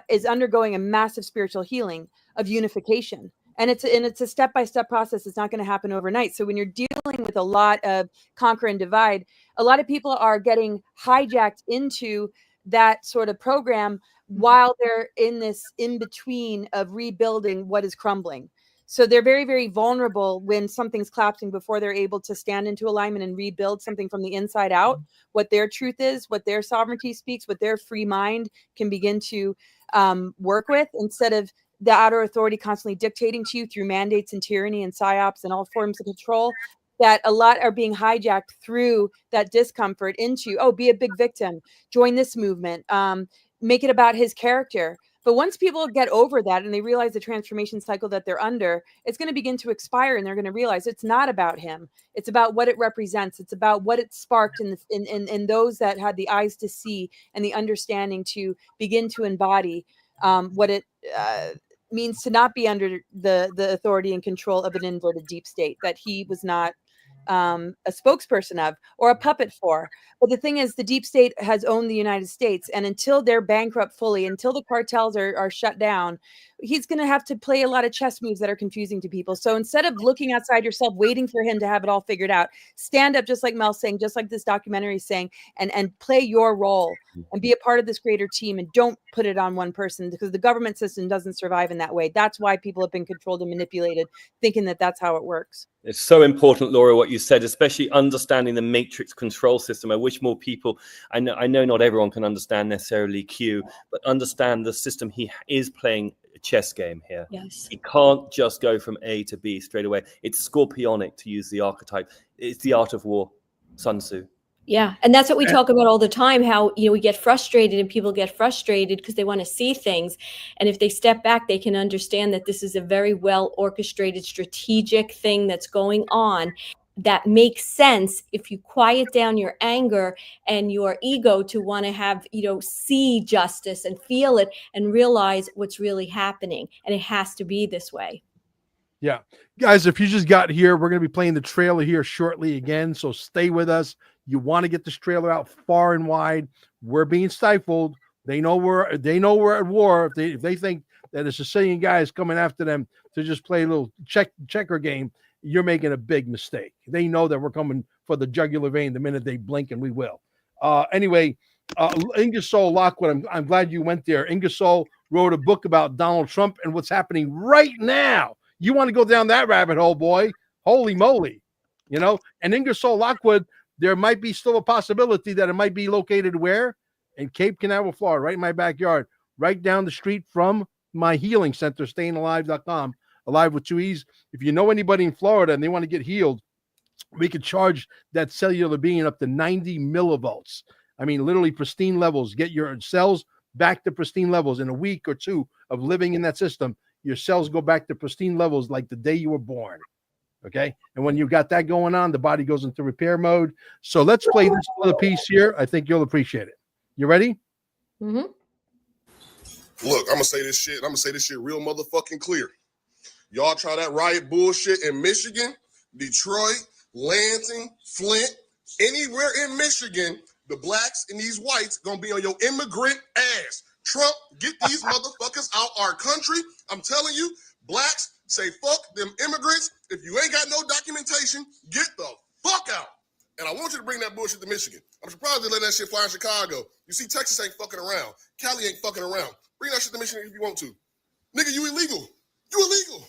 S5: is undergoing a massive spiritual healing of unification. And it's a step-by-step process. It's not going to happen overnight. So when you're dealing with a lot of conquer and divide, a lot of people are getting hijacked into that sort of program while they're in this in-between of rebuilding what is crumbling. So they're very, very vulnerable when something's collapsing before they're able to stand into alignment and rebuild something from the inside out, what their truth is, what their sovereignty speaks, what their free mind can begin to work with, instead of the outer authority constantly dictating to you through mandates and tyranny and psyops and all forms of control. That a lot are being hijacked through that discomfort into, be a big victim, join this movement, make it about his character. But once people get over that and they realize the transformation cycle that they're under, it's going to begin to expire, and they're going to realize it's not about him. It's about what it represents. It's about what it sparked in those that had the eyes to see and the understanding to begin to embody what it means to not be under the authority and control of an inverted deep state that he was not a spokesperson of or a puppet for. But the thing is, the deep state has owned the United States, and until they're bankrupt fully, until the cartels are shut down, he's going to have to play a lot of chess moves that are confusing to people. So instead of looking outside yourself, waiting for him to have it all figured out, stand up, just like Mel's saying, just like this documentary is saying, and play your role and be a part of this greater team, and don't put it on one person, because the government system doesn't survive in that way. That's why people have been controlled and manipulated, thinking that that's how it works.
S3: It's so important, Laura, what you said, especially understanding the matrix control system. I wish more people, I know not everyone can understand necessarily Q, but understand the system he is playing chess game here.
S2: Yes.
S3: He can't just go from A to B straight away. It's scorpionic, to use the archetype. It's the art of war, Sun Tzu.
S2: Yeah. And that's what we talk about all the time, how, you know, we get frustrated and people get frustrated because they want to see things. And if they step back, they can understand that this is a very well orchestrated strategic thing that's going on that makes sense if you quiet down your anger and your ego to want to have, you know, see justice and feel it and realize what's really happening. And it has to be this way.
S1: Yeah. Guys, if you just got here, we're going to be playing the trailer here shortly again. So stay with us. You want to get this trailer out far and wide. We're being stifled. They know we're at war. If they think that a Sicilian guy is coming after them to just play a little checker game, you're making a big mistake. They know that we're coming for the jugular vein the minute they blink, and we will. Anyway, Ingersoll Lockwood, I'm glad you went there. Ingersoll wrote a book about Donald Trump and what's happening right now. You want to go down that rabbit hole, boy? Holy moly. You know, and Ingersoll Lockwood, there might be still a possibility that it might be located where? In Cape Canaveral, Florida, right in my backyard, right down the street from my healing center, stayingalive.com, alive with 2 E's. If you know anybody in Florida and they want to get healed, we could charge that cellular being up to 90 millivolts. I mean, literally pristine levels. Get your cells back to pristine levels in a week or two of living in that system. Your cells go back to pristine levels like the day you were born. Okay. And when you got that going on, the body goes into repair mode. So let's play this other piece here. I think you'll appreciate it. You ready?
S2: Mm-hmm.
S11: Look, I'm going to say this shit real motherfucking clear. Y'all try that riot bullshit in Michigan, Detroit, Lansing, Flint, anywhere in Michigan, the blacks and these whites going to be on your immigrant ass. Trump, get these motherfuckers out our country. I'm telling you, blacks, say fuck them immigrants. If you ain't got no documentation, get the fuck out. And I want you to bring that bullshit to Michigan. I'm surprised they let that shit fly in Chicago. You see, Texas ain't fucking around. Cali ain't fucking around. Bring that shit to Michigan if you want to. Nigga, you illegal. You illegal.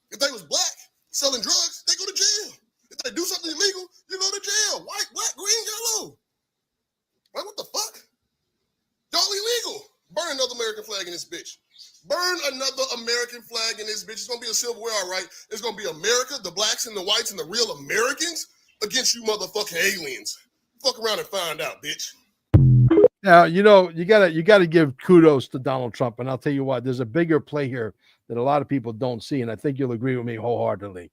S11: If they was black, selling drugs, they go to jail. If they do something illegal, you go to jail. White, black, green, yellow. Like, what the fuck? Y'all illegal. Burn another American flag in this bitch. Burn another American flag in this bitch. It's going to be a civil war, all right? It's going to be America, the blacks and the whites and the real Americans against you motherfucking aliens. Fuck around and find out, bitch.
S1: Now, you know, you gotta give kudos to Donald Trump. And I'll tell you what, there's a bigger play here that a lot of people don't see. And I think you'll agree with me wholeheartedly.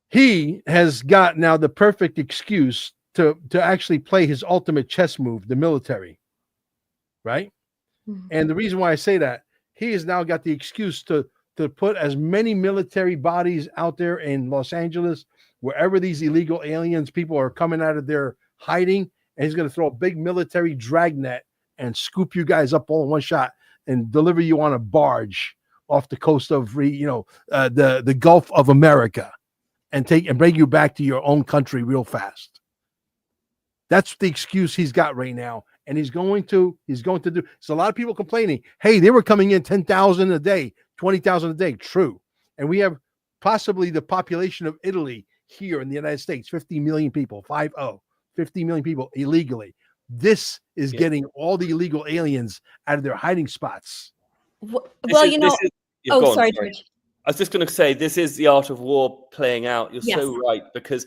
S1: He has got now the perfect excuse to actually play his ultimate chess move, the military. Right? Mm-hmm. And the reason why I say that, he has now got the excuse to put as many military bodies out there in Los Angeles, wherever these illegal aliens people are coming out of their hiding, and he's going to throw a big military dragnet and scoop you guys up all in one shot and deliver you on a barge off the coast of the Gulf of America and bring you back to your own country real fast. That's the excuse he's got right now. And he's going to do. So a lot of people complaining, hey, they were coming in 10,000 a day, 20,000 a day. True. And we have possibly the population of Italy here in the United States, 50 million people, 50 million people illegally. This is getting all the illegal aliens out of their hiding spots.
S2: Well, sorry.
S3: I was just going to say, this is the art of war playing out. You're so right, because,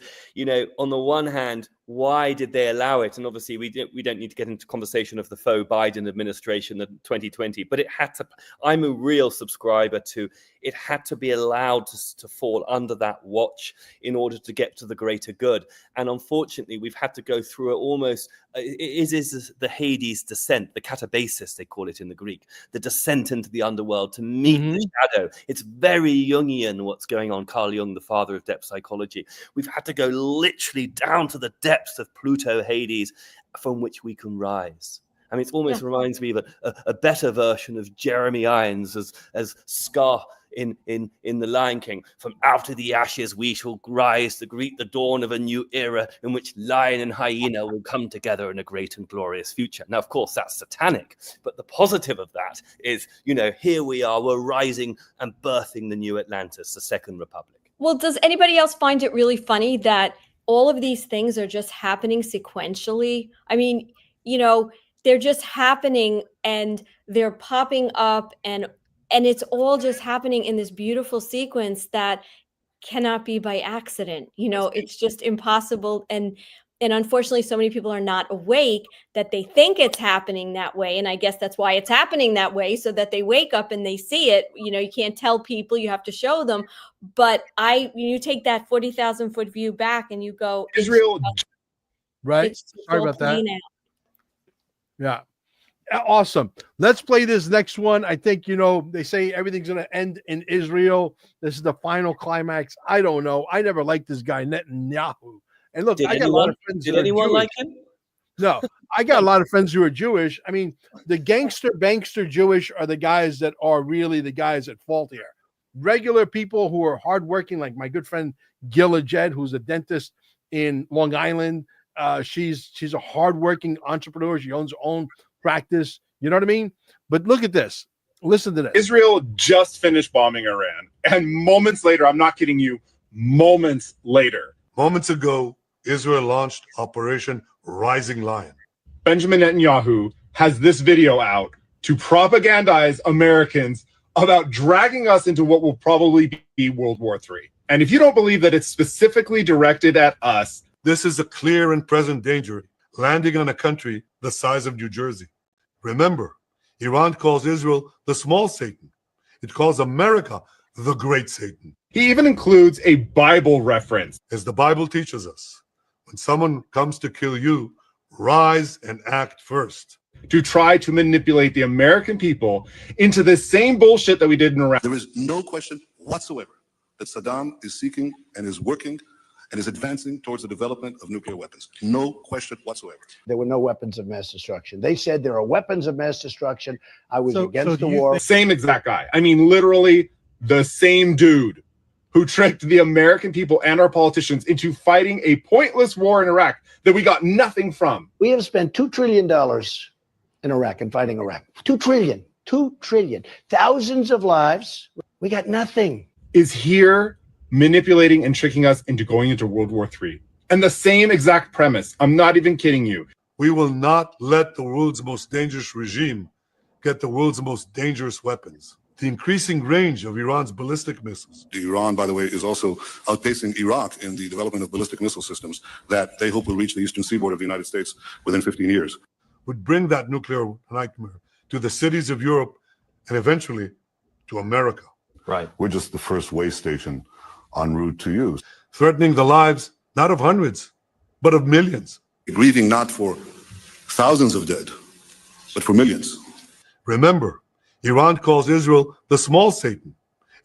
S3: on the one hand, why did they allow it? And obviously, we don't need to get into conversation of the faux Biden administration in 2020, but it had to. I'm a real subscriber to it. Had to be allowed to fall under that watch in order to get to the greater good. And unfortunately, we've had to go through it almost. It is the Hades descent, the katabasis they call it in the Greek, the descent into the underworld to meet the shadow. It's very Jungian what's going on. Carl Jung, the father of depth psychology. We've had to go literally down to the depths of Pluto, Hades, from which we can rise. I mean, it almost reminds me of a better version of Jeremy Irons as Scar in The Lion King. From out of the ashes we shall rise to greet the dawn of a new era in which lion and hyena will come together in a great and glorious future. Now, of course, that's satanic, but the positive of that is, here we are, we're rising and birthing the new Atlantis, the Second Republic.
S2: Well, does anybody else find it really funny that all of these things are just happening sequentially? I mean, they're just happening, and they're popping up, and it's all just happening in this beautiful sequence that cannot be by accident. It's just impossible. And unfortunately, so many people are not awake that they think it's happening that way. And I guess that's why it's happening that way, so that they wake up and they see it. You can't tell people, you have to show them. But you take that 40,000 foot view back and you go,
S12: Israel,
S1: right? Sorry about that. Yeah. Awesome. Let's play this next one. I think, they say everything's going to end in Israel. This is the final climax. I don't know. I never liked this guy, Netanyahu. And look, I got a lot of friends.
S3: Did anyone like him?
S1: No, I got a lot of friends who are Jewish. I mean, the bankster Jewish are the guys that are really the guys at fault here. Regular people who are hardworking, like my good friend Gila Jed, who's a dentist in Long Island. She's a hardworking entrepreneur. She owns her own practice. You know what I mean? But look at this. Listen to this.
S12: Israel just finished bombing Iran. And moments later, I'm not kidding you, moments later.
S13: Moments ago, Israel launched Operation Rising Lion.
S12: Benjamin Netanyahu has this video out to propagandize Americans about dragging us into what will probably be World War III. And if you don't believe that it's specifically directed at us,
S13: this is a clear and present danger landing on a country the size of New Jersey. Remember, Iran calls Israel the small Satan. It calls America the great Satan.
S12: He even includes a Bible reference.
S13: As the Bible teaches us, when someone comes to kill you, rise and act first.
S12: To try to manipulate the American people into the same bullshit that we did in Iraq.
S14: There is no question whatsoever that Saddam is seeking and is working and is advancing towards the development of nuclear weapons. No question whatsoever.
S15: There were no weapons of mass destruction. They said there are weapons of mass destruction. I was against the war.
S12: Same exact guy. I mean, literally the same dude who tricked the American people and our politicians into fighting a pointless war in Iraq that we got nothing from.
S15: We have spent $2 trillion in Iraq and fighting Iraq. 2 trillion. 2 trillion. Thousands of lives. We got nothing.
S12: Is here manipulating and tricking us into going into World War III. And the same exact premise. I'm not even kidding you.
S13: We will not let the world's most dangerous regime get the world's most dangerous weapons. The increasing range of Iran's ballistic missiles.
S14: Iran, by the way, is also outpacing Iraq in the development of ballistic missile systems that they hope will reach the eastern seaboard of the United States within 15 years.
S13: Would bring that nuclear nightmare to the cities of Europe and eventually to America.
S16: Right. We're just the first way station en route to you.
S13: Threatening the lives, not of hundreds, but of millions.
S14: Grieving not for thousands of dead, but for millions.
S13: Remember, Iran calls Israel the small Satan.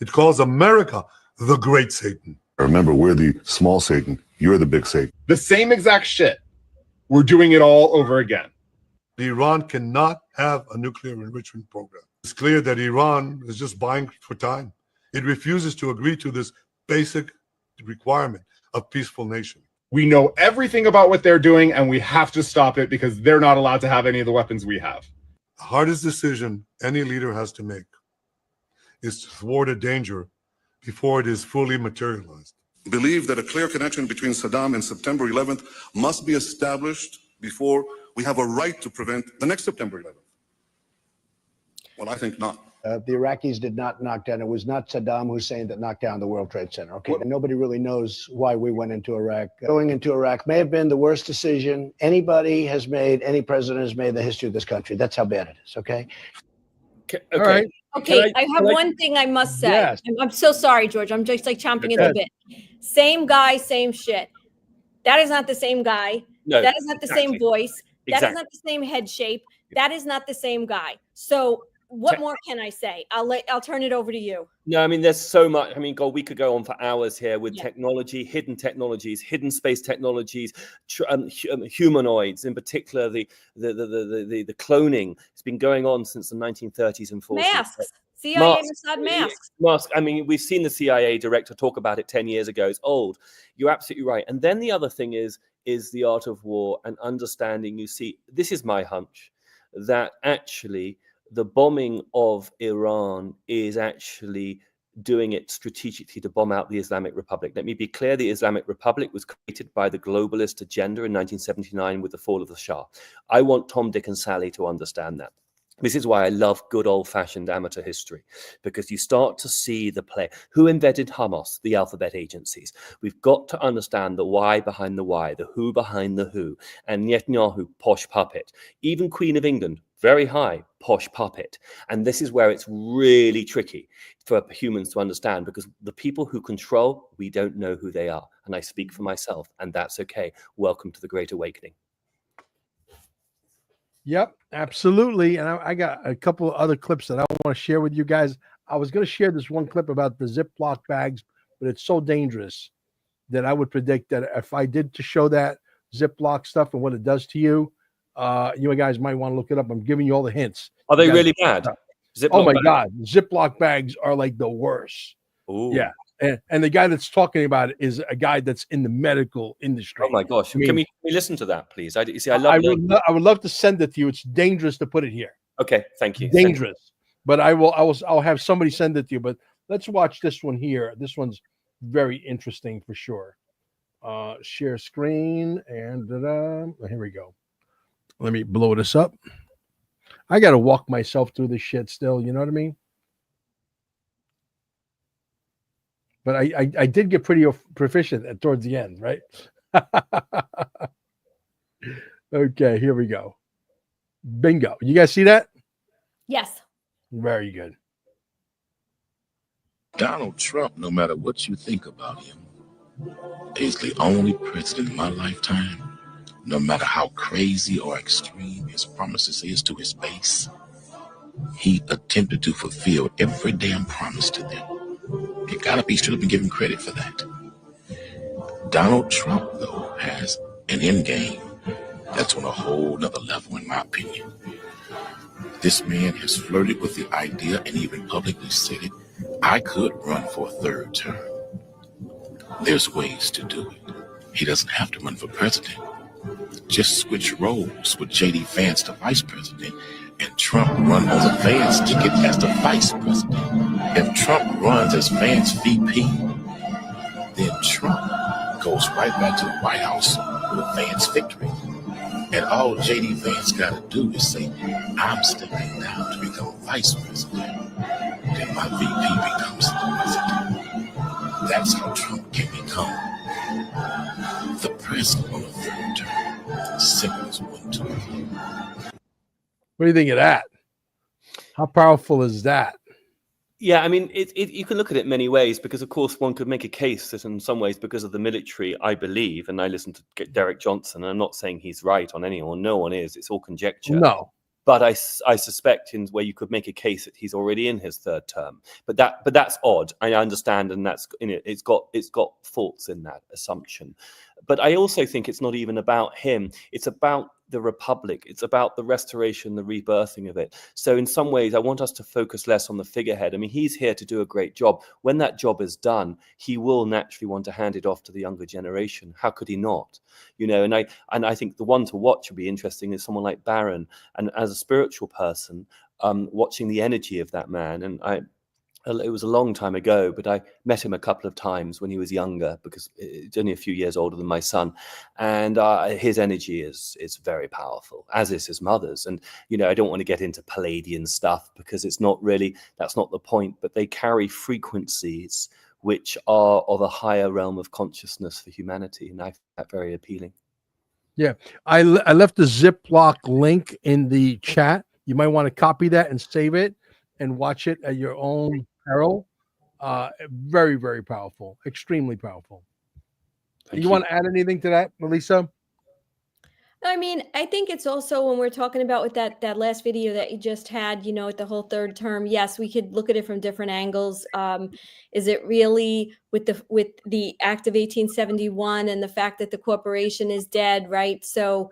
S13: It calls America the great Satan.
S16: Remember, we're the small Satan. You're the big Satan.
S12: The same exact shit. We're doing it all over again.
S13: Iran cannot have a nuclear enrichment program. It's clear that Iran is just buying for time. It refuses to agree to this basic requirement of peaceful nation.
S12: We know everything about what they're doing, and we have to stop it because they're not allowed to have any of the weapons we have.
S13: The hardest decision any leader has to make is to thwart a danger before it is fully materialized.
S14: Believe that a clear connection between Saddam and September 11th must be established before we have a right to prevent the next September 11th. Well, I think not.
S15: The Iraqis did not knock down. It was not Saddam Hussein that knocked down the World Trade Center. Okay, nobody really knows why we went into Iraq. Going into Iraq may have been the worst decision any president has made in the history of this country. That's how bad it is. Okay.
S3: Okay.
S1: All right.
S2: Okay, I have one thing I must say.
S1: Yes.
S2: I'm so sorry, George. I'm just like chomping at the bit. Same guy, same shit. That is not the same guy.
S3: No,
S2: that is not the same voice. That
S3: Exactly.
S2: is not the same head shape. That is not the same guy. So what more can I say? I'll turn it over to you.
S3: No, I mean, there's so much. I mean, God, we could go on for hours here with technology, hidden technologies, hidden space technologies, humanoids, in particular, the cloning. It's been going on since the 1930s and 40s.
S2: Masks. CIA Mossad masks.
S3: Masks. I mean, we've seen the CIA director talk about it 10 years ago. It's old. You're absolutely right. And then the other thing is the art of war and understanding. You see, this is my hunch, that actually the bombing of Iran is actually doing it strategically to bomb out the Islamic Republic. Let me be clear, the Islamic Republic was created by the globalist agenda in 1979 with the fall of the Shah. I want Tom, Dick and Sally to understand that. This is why I love good old-fashioned amateur history, because you start to see the play. Who invented Hamas? The alphabet agencies. We've got to understand the why behind the why, the who behind the who. And Netanyahu, posh puppet. Even Queen of England, very high, posh puppet. And this is where it's really tricky for humans to understand, because the people who control, we don't know who they are. And I speak for myself, and that's okay. Welcome to the Great Awakening.
S1: Yep, absolutely. And I got a couple of other clips that I want to share with you guys. I was going to share this one clip about the Ziploc bags, but it's so dangerous that I would predict that if I did to show that Ziploc stuff and what it does to you, you guys might want to look it up. I'm giving you all the hints.
S3: Are they really bad?
S1: Oh my God. Ziploc bags are like the worst.
S3: Ooh.
S1: Yeah. And the guy that's talking about it is a guy that's in the medical industry.
S3: Oh my gosh.
S1: I mean,
S3: can we listen to that, please? I
S1: would love to send it to you. It's dangerous to put it here.
S3: Okay, thank you.
S1: Dangerous. But I'll have somebody send it to you. But let's watch this one here. This one's very interesting for sure. Share screen and here we go. Let me blow this up. I got to walk myself through this shit still. You know what I mean? But I did get pretty proficient towards the end, right? Okay, here we go. Bingo. You guys see that?
S2: Yes.
S1: Very good.
S17: Donald Trump, no matter what you think about him, is the only president in my lifetime, no matter how crazy or extreme his promises is to his base, he attempted to fulfill every damn promise to them. You gotta be straight up and give him credit for that. Donald Trump, though, has an end game that's on a whole nother level, in my opinion. This man has flirted with the idea and even publicly said it. I could run for a third term. There's ways to do it. He doesn't have to run for president. Just switch roles with J.D. Vance to vice president, and Trump run on the Vance ticket as the vice president. If Trump runs as Vance VP, then Trump goes right back to the White House with a Vance victory. And all J.D. Vance got to do is say, I'm stepping down to become vice president. Then my VP becomes the president. That's how Trump can become the president on the third term. Simple as 1, 2, 3.
S1: What do you think of that? How powerful is that?
S3: Yeah, I mean, you can look at it many ways, because, of course, one could make a case that in some ways, because of the military, I believe, and I listen to Derek Johnson, and I'm not saying he's right on anyone, no one is, it's all conjecture.
S1: No.
S3: But I suspect in where you could make a case that he's already in his third term. But that's odd. I understand, and that's it's got faults in that assumption. But I also think it's not even about him. It's about the Republic. It's about the restoration, the rebirthing of it. So in some ways, I want us to focus less on the figurehead. I mean, he's here to do a great job. When that job is done, he will naturally want to hand it off to the younger generation. How could he not? You know, and I think the one to watch would be interesting is someone like Barron. And as a spiritual person, watching the energy of that man. And it was a long time ago, but I met him a couple of times when he was younger, because it's only a few years older than my son. And his energy is very powerful, as is his mother's. And, you know, I don't want to get into Palladian stuff, because it's not really, that's not the point, but they carry frequencies which are of a higher realm of consciousness for humanity. And I find that very appealing.
S1: Yeah. I left the Ziploc link in the chat. You might want to copy that and save it and watch it at your own peril. Very, very powerful. Extremely powerful. You want to add anything to that, Melissa?
S2: I mean, I think it's also, when we're talking about with that last video that you just had, you know, at the whole third term, yes, we could look at it from different angles. Is it really with the Act of 1871 and the fact that the corporation is dead, right? So,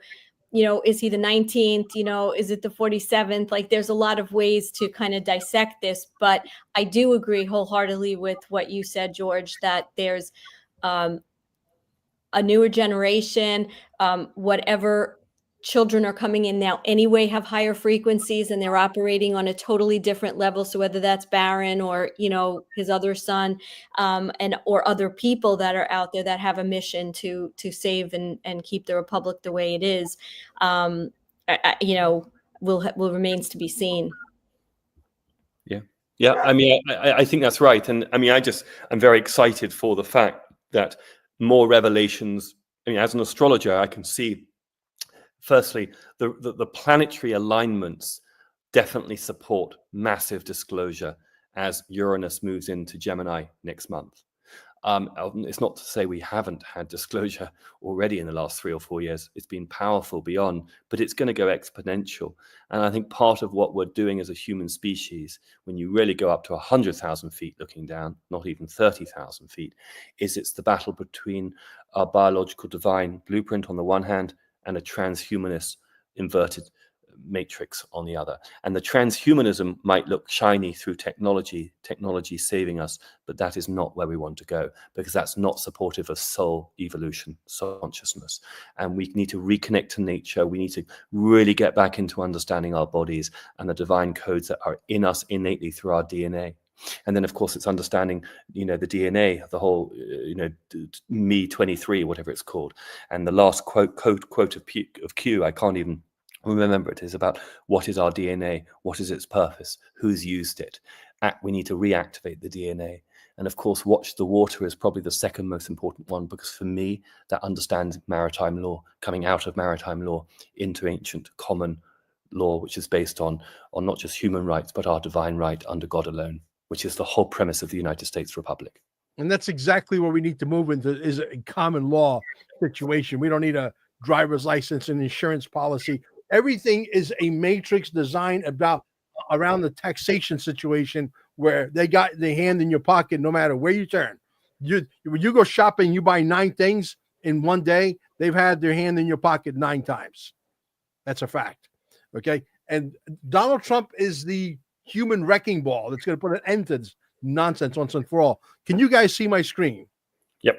S2: you know, is he the 19th? You know, is it the 47th? Like, there's a lot of ways to kind of dissect this, but I do agree wholeheartedly with what you said, George, that there's a newer generation, whatever children are coming in now anyway, have higher frequencies, and they're operating on a totally different level. So whether that's Barron or, you know, his other son, or other people that are out there that have a mission to save and keep the republic the way it is, you know, will remains to be seen.
S3: Yeah, I mean, I think that's right. And I mean, I'm very excited for the fact that more revelations. I mean, as an astrologer, I can see, firstly, the planetary alignments definitely support massive disclosure as Uranus moves into Gemini next month. It's not to say we haven't had disclosure already in the last 3 or 4 years. It's been powerful beyond, but it's going to go exponential. And I think part of what we're doing as a human species, when you really go up to 100,000 feet looking down, not even 30,000 feet, is it's the battle between our biological divine blueprint on the one hand and a transhumanist inverted matrix on the other. And the transhumanism might look shiny through technology saving us, but that is not where we want to go, because that's not supportive of soul evolution, soul consciousness. And we need to reconnect to nature. We need to really get back into understanding our bodies and the divine codes that are in us innately through our DNA. And then, of course, it's understanding, you know, the DNA, the whole, you know, me 23, whatever it's called. And the last quote of Q, I can't even remember it, is about what is our DNA, what is its purpose, who's used it. We need to reactivate the DNA. And of course, watch the water is probably the second most important one, because for me, that understands maritime law, coming out of maritime law into ancient common law, which is based on not just human rights, but our divine right under God alone, which is the whole premise of the United States Republic.
S1: And that's exactly where we need to move into, is a common law situation. We don't need a driver's license and insurance policy. Everything is a matrix designed around the taxation situation, where they got their hand in your pocket no matter where you turn. When you go shopping, you buy 9 things in one day, they've had their hand in your pocket 9 times. That's a fact. Okay. And Donald Trump is the human wrecking ball that's going to put an end to this nonsense once and for all. Can you guys see my screen?
S3: Yep.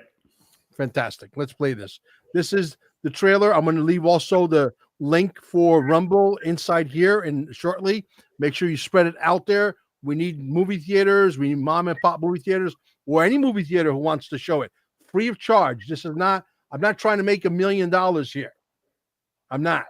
S1: Fantastic. Let's play this. This is the trailer. I'm going to leave also the link for Rumble inside here and shortly. Make sure you spread it out there. We need movie theaters. We need mom and pop movie theaters, or any movie theater who wants to show it free of charge. This is not, I'm not trying to make $1 million here. I'm not.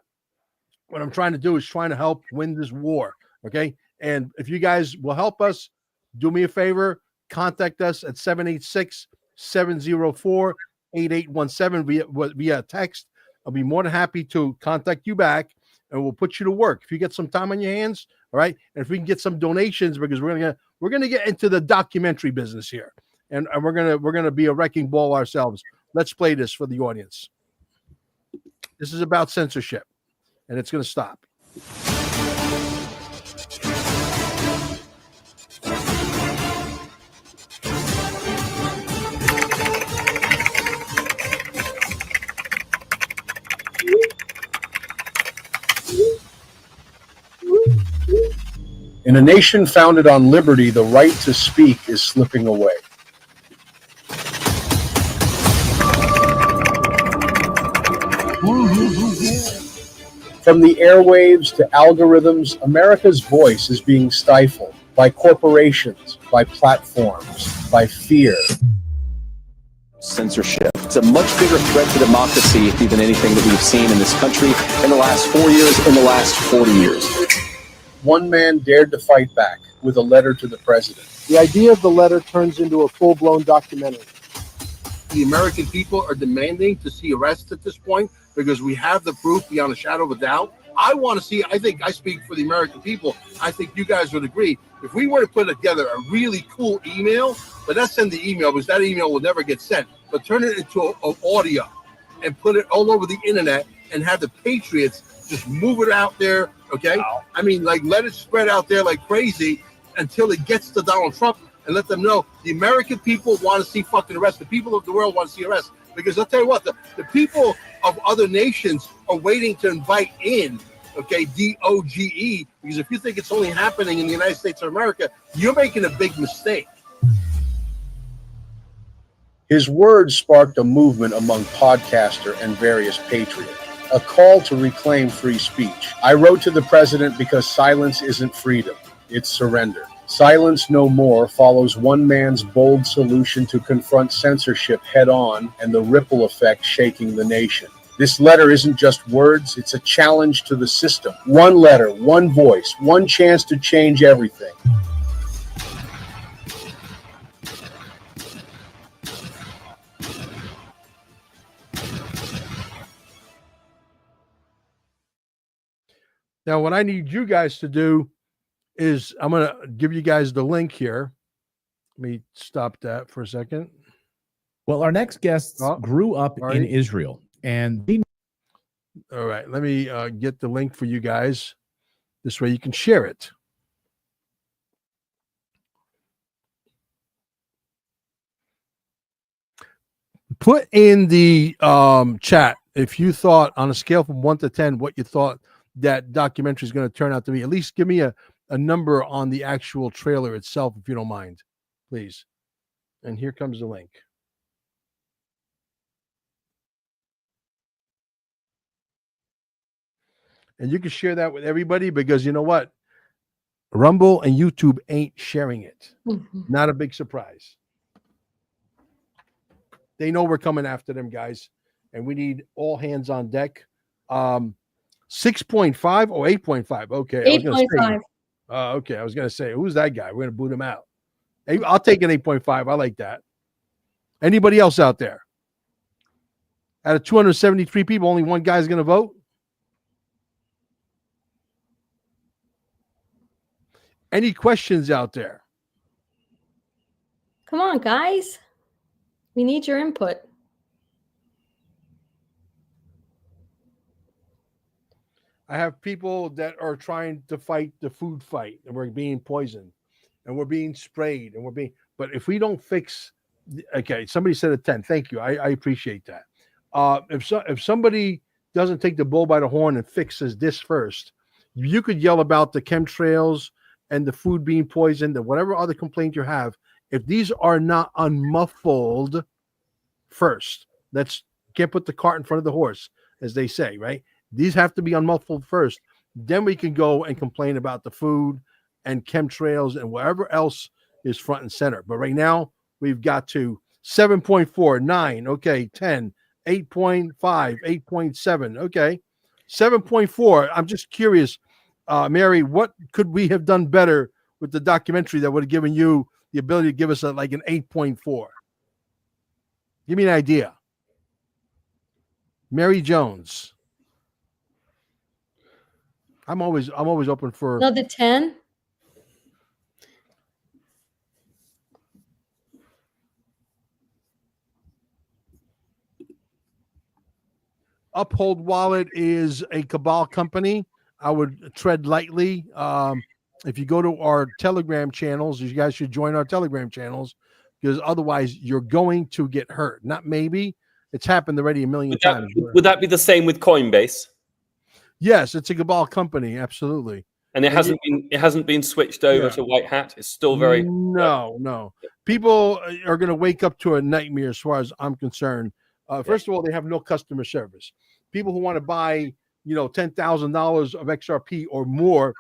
S1: What I'm trying to do is trying to help win this war. Okay. And if you guys will help us, do me a favor, contact us at 786-704-8817 via text. I'll be more than happy to contact you back, and we'll put you to work if you get some time on your hands. All right. And if we can get some donations, because we're gonna get into the documentary business here, and we're gonna be a wrecking ball ourselves. Let's play this for the audience. This is about censorship, and it's gonna stop.
S6: In a nation founded on liberty, the right to speak is slipping away. From the airwaves to algorithms, America's voice is being stifled by corporations, by platforms, by fear.
S7: Censorship. It's a much bigger threat to democracy than anything that we've seen in this country in the last 4 years, in the last 40 years.
S6: One man dared to fight back with a letter to the president.
S18: The idea of the letter turns into a full-blown documentary.
S8: The American people are demanding to see arrests at this point, because we have the proof beyond a shadow of a doubt. I want to see, I think I speak for the American people. I think you guys would agree. If we were to put together a really cool email, but not send the email, because that email will never get sent, but turn it into an audio and put it all over the internet and have the Patriots just move it out there, okay? Wow. I mean, like, let it spread out there like crazy until it gets to Donald Trump, and let them know the American people want to see fucking arrests. The people of the world want to see arrests. Because I'll tell you what, the people of other nations are waiting to invite in, okay, DOGE, because if you think it's only happening in the United States of America, you're making a big mistake.
S6: His words sparked a movement among podcaster and various patriots. a call to reclaim free speech. I wrote to the president because silence isn't freedom, it's surrender. Silence No More follows one man's bold solution to confront censorship head on and the ripple effect shaking the nation. This letter isn't just words, it's a challenge to the system. One letter, one voice, one chance to change everything.
S1: Now, what I need you guys to do is I'm going to give you guys the link here. Let me stop that for a second.
S19: Well, our next guests grew up in Israel, and they...
S1: All right, let me get the link for you guys. This way you can share it. Put in the chat if you thought, on a scale from 1 to 10, what you thought that documentary is going to turn out to be. At least give me a number on the actual trailer itself, if you don't mind, please. And here comes the link. And you can share that with everybody, because you know what? Rumble and YouTube ain't sharing it. Not a big surprise. They know we're coming after them, guys, and we need all hands on deck. 6.5 or 8.5? Okay.
S2: 8.5.
S1: Okay, I was going to say, who's that guy? We're going to boot him out. I'll take an 8.5. I like that. Anybody else out there? Out of 273 people, only one guy's going to vote? Any questions out there?
S2: Come on, guys. We need your input.
S1: I have people that are trying to fight the food fight, and we're being poisoned, and we're being sprayed, and but if we don't fix, okay, somebody said a 10. Thank you. I appreciate that. If somebody doesn't take the bull by the horn and fixes this first, you could yell about the chemtrails and the food being poisoned and whatever other complaint you have. If these are not unmuffled first, can't put the cart in front of the horse, as they say, right? These have to be unmuffled first. Then we can go and complain about the food and chemtrails and whatever else is front and center. But right now, we've got to 7.4, 9, okay, 10, 8.5, 8.7, okay, 7.4. I'm just curious, Mary, what could we have done better with the documentary that would have given you the ability to give us like an 8.4? Give me an idea. Mary Jones. I'm always open for
S2: another 10.
S1: Uphold Wallet is a cabal company. I would tread lightly. If you go to our Telegram channels, you guys should join our Telegram channels, because otherwise you're going to get hurt. Not maybe. It's happened already a million times.
S3: Would that be the same with Coinbase?
S1: Yes, it's a cabal company, absolutely.
S3: And it hasn't been switched over to white hat. It's still very
S1: no. People are going to wake up to a nightmare, as far as I'm concerned. First of all, they have no customer service. People who want to buy, $10,000 of XRP or more,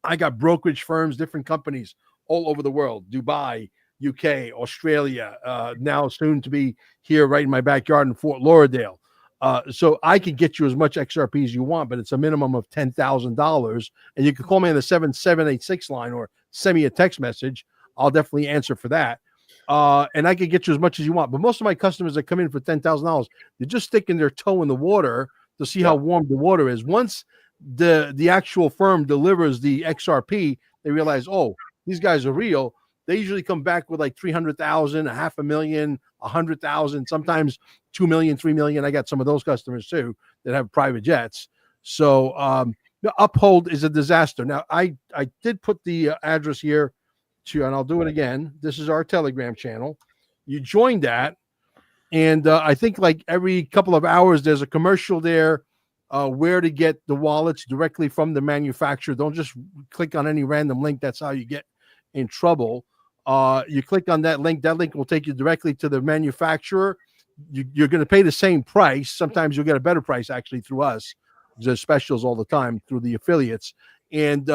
S1: I got brokerage firms, different companies all over the world: Dubai, UK, Australia, now soon to be here right in my backyard in Fort Lauderdale. So I can get you as much XRP as you want, but it's a minimum of $10,000. And you can call me on the 7786 line or send me a text message. I'll definitely answer for that. And I can get you as much as you want. But most of my customers that come in for $10,000, they're just sticking their toe in the water to see how warm the water is. Once the actual firm delivers the XRP, they realize, oh, these guys are real. They usually come back with like 300,000, $500,000, 100,000, sometimes 2 million, 3 million. I got some of those customers too that have private jets. So the Uphold is a disaster. Now, I did put the address here and I'll do it again. This is our Telegram channel. You join that, and I think like every couple of hours there's a commercial there where to get the wallets directly from the manufacturer. Don't just click on any random link. That's how you get in trouble. You click on that link will take you directly to the manufacturer. you're going to pay the same price. Sometimes you'll get a better price actually through us. There's specials all the time through the affiliates, and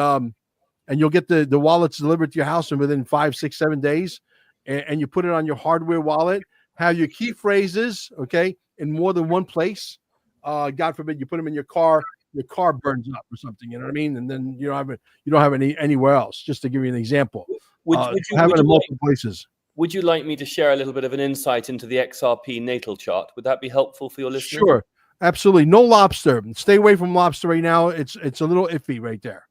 S1: you'll get the wallets delivered to your house and within 5, 6, 7 days, and you put it on your hardware wallet. Have your key phrases, okay, in more than one place. God forbid you put them in your car burns up or something. You know what I mean? And then you don't have any anywhere else. Just to give you an example,
S3: Would
S1: have it in multiple
S3: like,
S1: places.
S3: Would you like me to share a little bit of an insight into the XRP Natal Chart? Would that be helpful for your listeners?
S1: Sure, absolutely. No lobster. Stay away from lobster right now. It's a little iffy right there.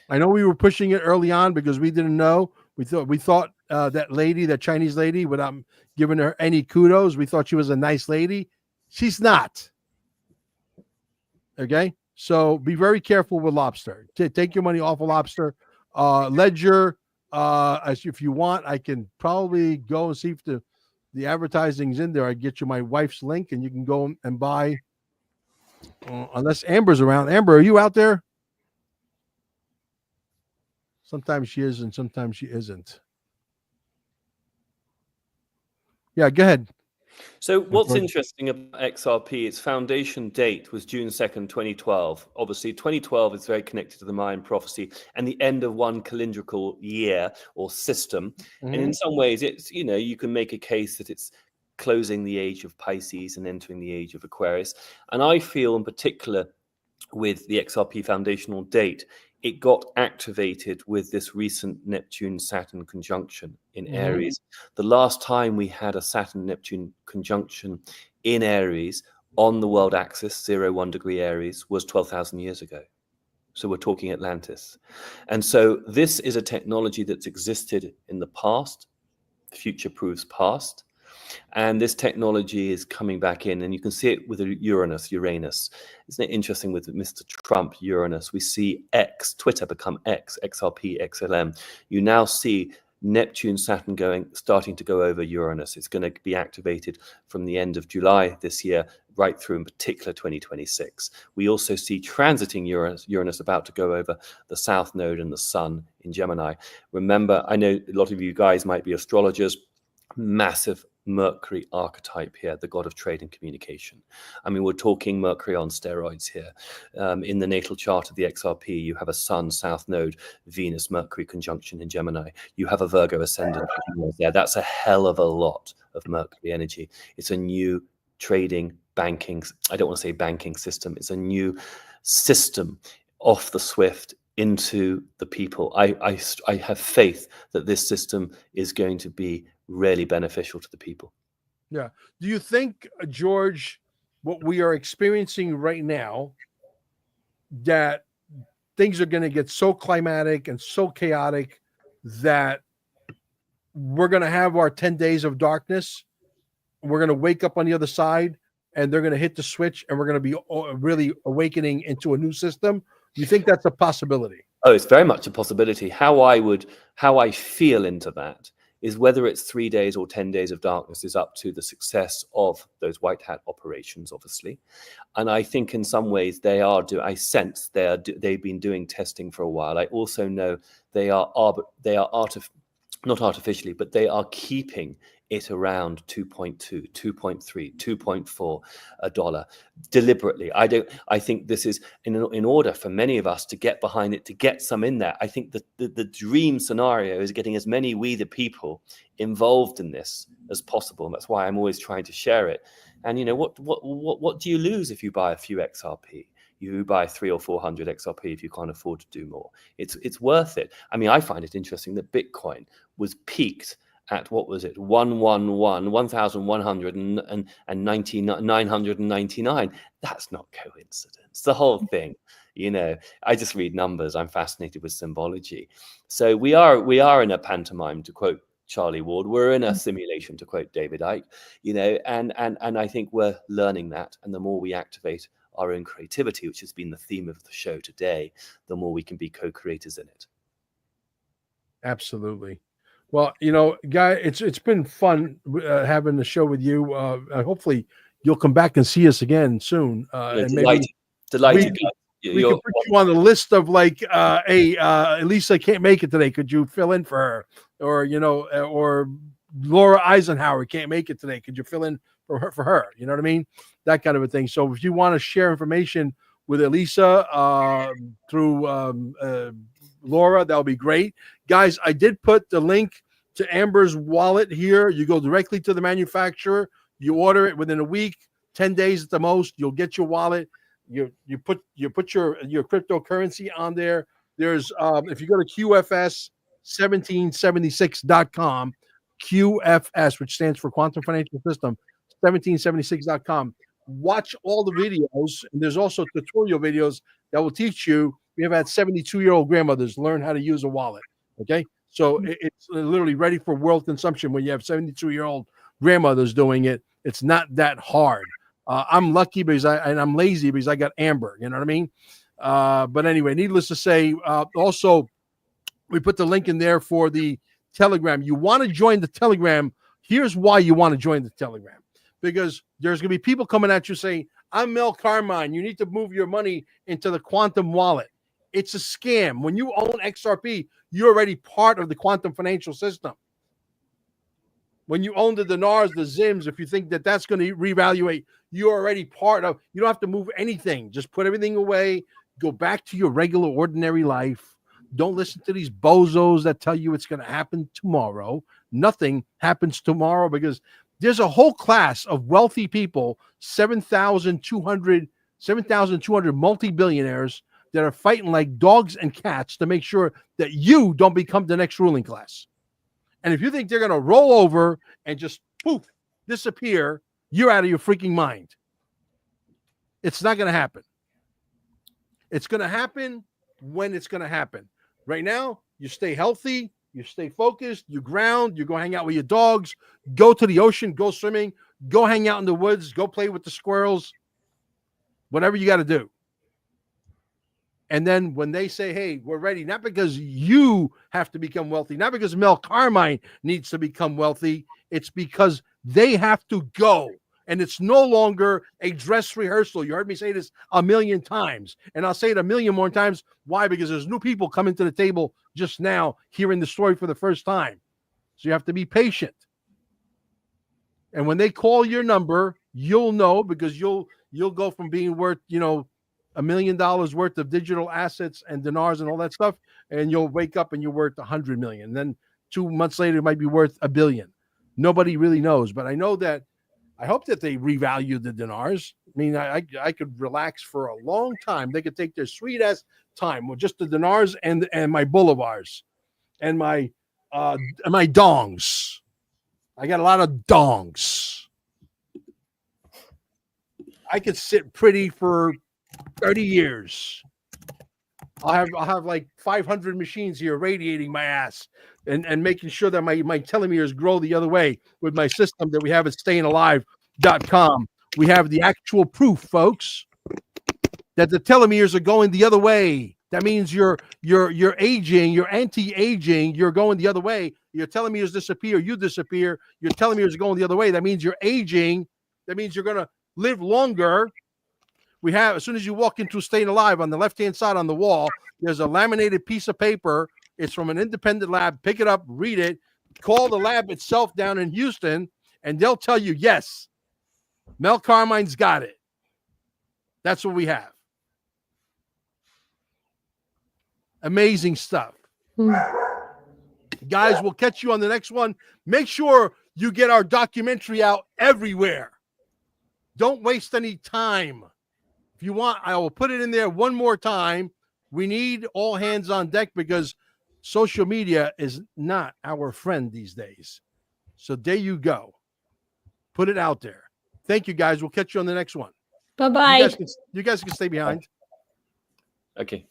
S1: I know we were pushing it early on because we didn't know. We thought that Chinese lady, without giving her any kudos, we thought she was a nice lady. She's not. Okay, so be very careful with lobster. Take your money off of lobster. Ledger, if you want, I can probably go and see if the advertising's in there. I get you my wife's link, and you can go and buy. Unless Amber's around. Amber, are you out there? Sometimes she is, and sometimes she isn't. Yeah, go ahead.
S3: So what's interesting about XRP, its foundation date was June 2nd, 2012. Obviously, 2012 is very connected to the Mayan prophecy and the end of one calendrical year or system. And in some ways, it's, you can make a case that it's closing the age of Pisces and entering the age of Aquarius. And I feel in particular with the XRP foundational date, it got activated with this recent Neptune-Saturn conjunction in Aries. The last time we had a Saturn-Neptune conjunction in Aries on the world axis, 0-1 degree Aries, was 12,000 years ago. So we're talking Atlantis. And so this is a technology that's existed in the past. Future proves past. And this technology is coming back in, and you can see it with Uranus. Isn't it interesting with Mr. Trump, Uranus? We see Twitter become XRP, XLM. You now see Neptune, Saturn starting to go over Uranus. It's going to be activated from the end of July this year, right through in particular 2026. We also see transiting Uranus about to go over the South Node and the Sun in Gemini. Remember, I know a lot of you guys might be astrologers, massive Mercury archetype here, the god of trade and communication. I mean, we're talking Mercury on steroids here. In the natal chart of the XRP, you have a Sun, South Node, Venus, Mercury conjunction in Gemini. You have a Virgo ascendant there. That's a hell of a lot of Mercury energy. It's a new trading, banking, I don't want to say banking system. It's a new system off the swift into the people. I have faith that this system is going to be really beneficial to the people.
S1: Yeah. Do you think, George, what we are experiencing right now, that things are going to get so climatic and so chaotic that we're going to have our 10 days of darkness? We're going to wake up on the other side and they're going to hit the switch and we're going to be really awakening into a new system? Do you think that's a possibility?
S3: Oh, it's very much a possibility. How I feel into that is whether it's 3 days or 10 days of darkness is up to the success of those white hat operations, obviously. And I think in some ways I sense they've been doing testing for a while. I also know they are not artificially, but they are keeping it around 2.2, 2.3, 2.4 a dollar deliberately. I think this is in order for many of us to get behind it, to get some in there. I think the dream scenario is getting as many we the people involved in this as possible. And that's why I'm always trying to share it. And what do you lose if you buy a few XRP? You buy 300 or 400 XRP if you can't afford to do more. It's worth it. I mean, I find it interesting that Bitcoin was peaked at, what was it, 1,999. That's not coincidence. The whole thing, I just read numbers. I'm fascinated with symbology. So we are in a pantomime, to quote Charlie Ward. We're in a simulation, to quote David Icke, and I think we're learning that. And the more we activate our own creativity, which has been the theme of the show today, the more we can be co-creators in it.
S1: Absolutely. Well, Guy, it's been fun having the show with you. Hopefully you'll come back and see us again soon. And
S3: Delighted.
S1: We can put you on the list of hey, Elisa can't make it today. Could you fill in for her? Or, or Laura Eisenhower can't make it today. Could you fill in for her? You know what I mean? That kind of a thing. So if you want to share information with Elisa through Laura, that'll be great. Guys, I did put the link to Amber's wallet here. You go directly to the manufacturer. You order it within a week, 10 days at the most. You'll get your wallet. You put your cryptocurrency on there. There's if you go to QFS1776.com, QFS, which stands for Quantum Financial System, 1776.com. Watch all the videos, and there's also tutorial videos that will teach you. We have had 72-year-old grandmothers learn how to use a wallet. Okay, so it's literally ready for world consumption. When you have 72-year-old grandmothers doing it, it's not that hard. I'm lucky because I'm lazy because I got Amber. You know what I mean? But anyway, needless to say, also we put the link in there for the Telegram. You want to join the Telegram. Here's why you want to join the Telegram. Because there's going to be people coming at you saying, I'm Mel Carmine. You need to move your money into the quantum wallet. It's a scam. When you own XRP, you're already part of the quantum financial system. When you own the dinars, the zims, if you think that that's going to reevaluate, you're already part of. You don't have to move anything. Just put everything away. Go back to your regular, ordinary life. Don't listen to these bozos that tell you it's going to happen tomorrow. Nothing happens tomorrow because there's a whole class of wealthy people, 7,200 multi-billionaires that are fighting like dogs and cats to make sure that you don't become the next ruling class. And if you think they're going to roll over and just poof, disappear, you're out of your freaking mind. It's not going to happen. It's going to happen when it's going to happen. Right now, you stay healthy, you stay focused, you ground, you go hang out with your dogs, go to the ocean, go swimming, go hang out in the woods, go play with the squirrels, whatever you got to do. And then when they say, hey, we're ready, not because you have to become wealthy, not because Mel Carmine needs to become wealthy, it's because they have to go. And it's no longer a dress rehearsal. You heard me say this a million times, and I'll say it a million more times. Why? Because there's new people coming to the table just now hearing the story for the first time. So you have to be patient. And when they call your number, you'll know, because you'll go from being worth, $1 million worth of digital assets and dinars and all that stuff, and you'll wake up and you're worth 100 million. And then 2 months later, it might be worth $1 billion. Nobody really knows, but I know that. I hope that they revalue the dinars. I mean, I could relax for a long time. They could take their sweet ass time with just the dinars and my bolivars and my dongs. I got a lot of dongs. I could sit pretty for 30 years. I'll have like 500 machines here radiating my ass and making sure that my telomeres grow the other way with my system that we have at stayingalive.com. We have the actual proof, folks, that the telomeres are going the other way. That means you're aging, you're anti-aging, you're going the other way. Your telomeres disappear, you disappear. Your telomeres are going the other way. That means you're aging. That means you're going to live longer. We have, as soon as you walk into Staying Alive, on the left-hand side on the wall, there's a laminated piece of paper. It's from an independent lab. Pick it up, read it, call the lab itself down in Houston, and they'll tell you, yes, Mel Carmine's got it. That's what we have. Amazing stuff. Guys, we'll catch you on the next one. Make sure you get our documentary out everywhere. Don't waste any time. If you want, I will put it in there one more time. We need all hands on deck because social media is not our friend these days. So there you go. Put it out there. Thank you, guys. We'll catch you on the next one.
S2: Bye-bye.
S1: You guys can stay behind.
S3: Okay.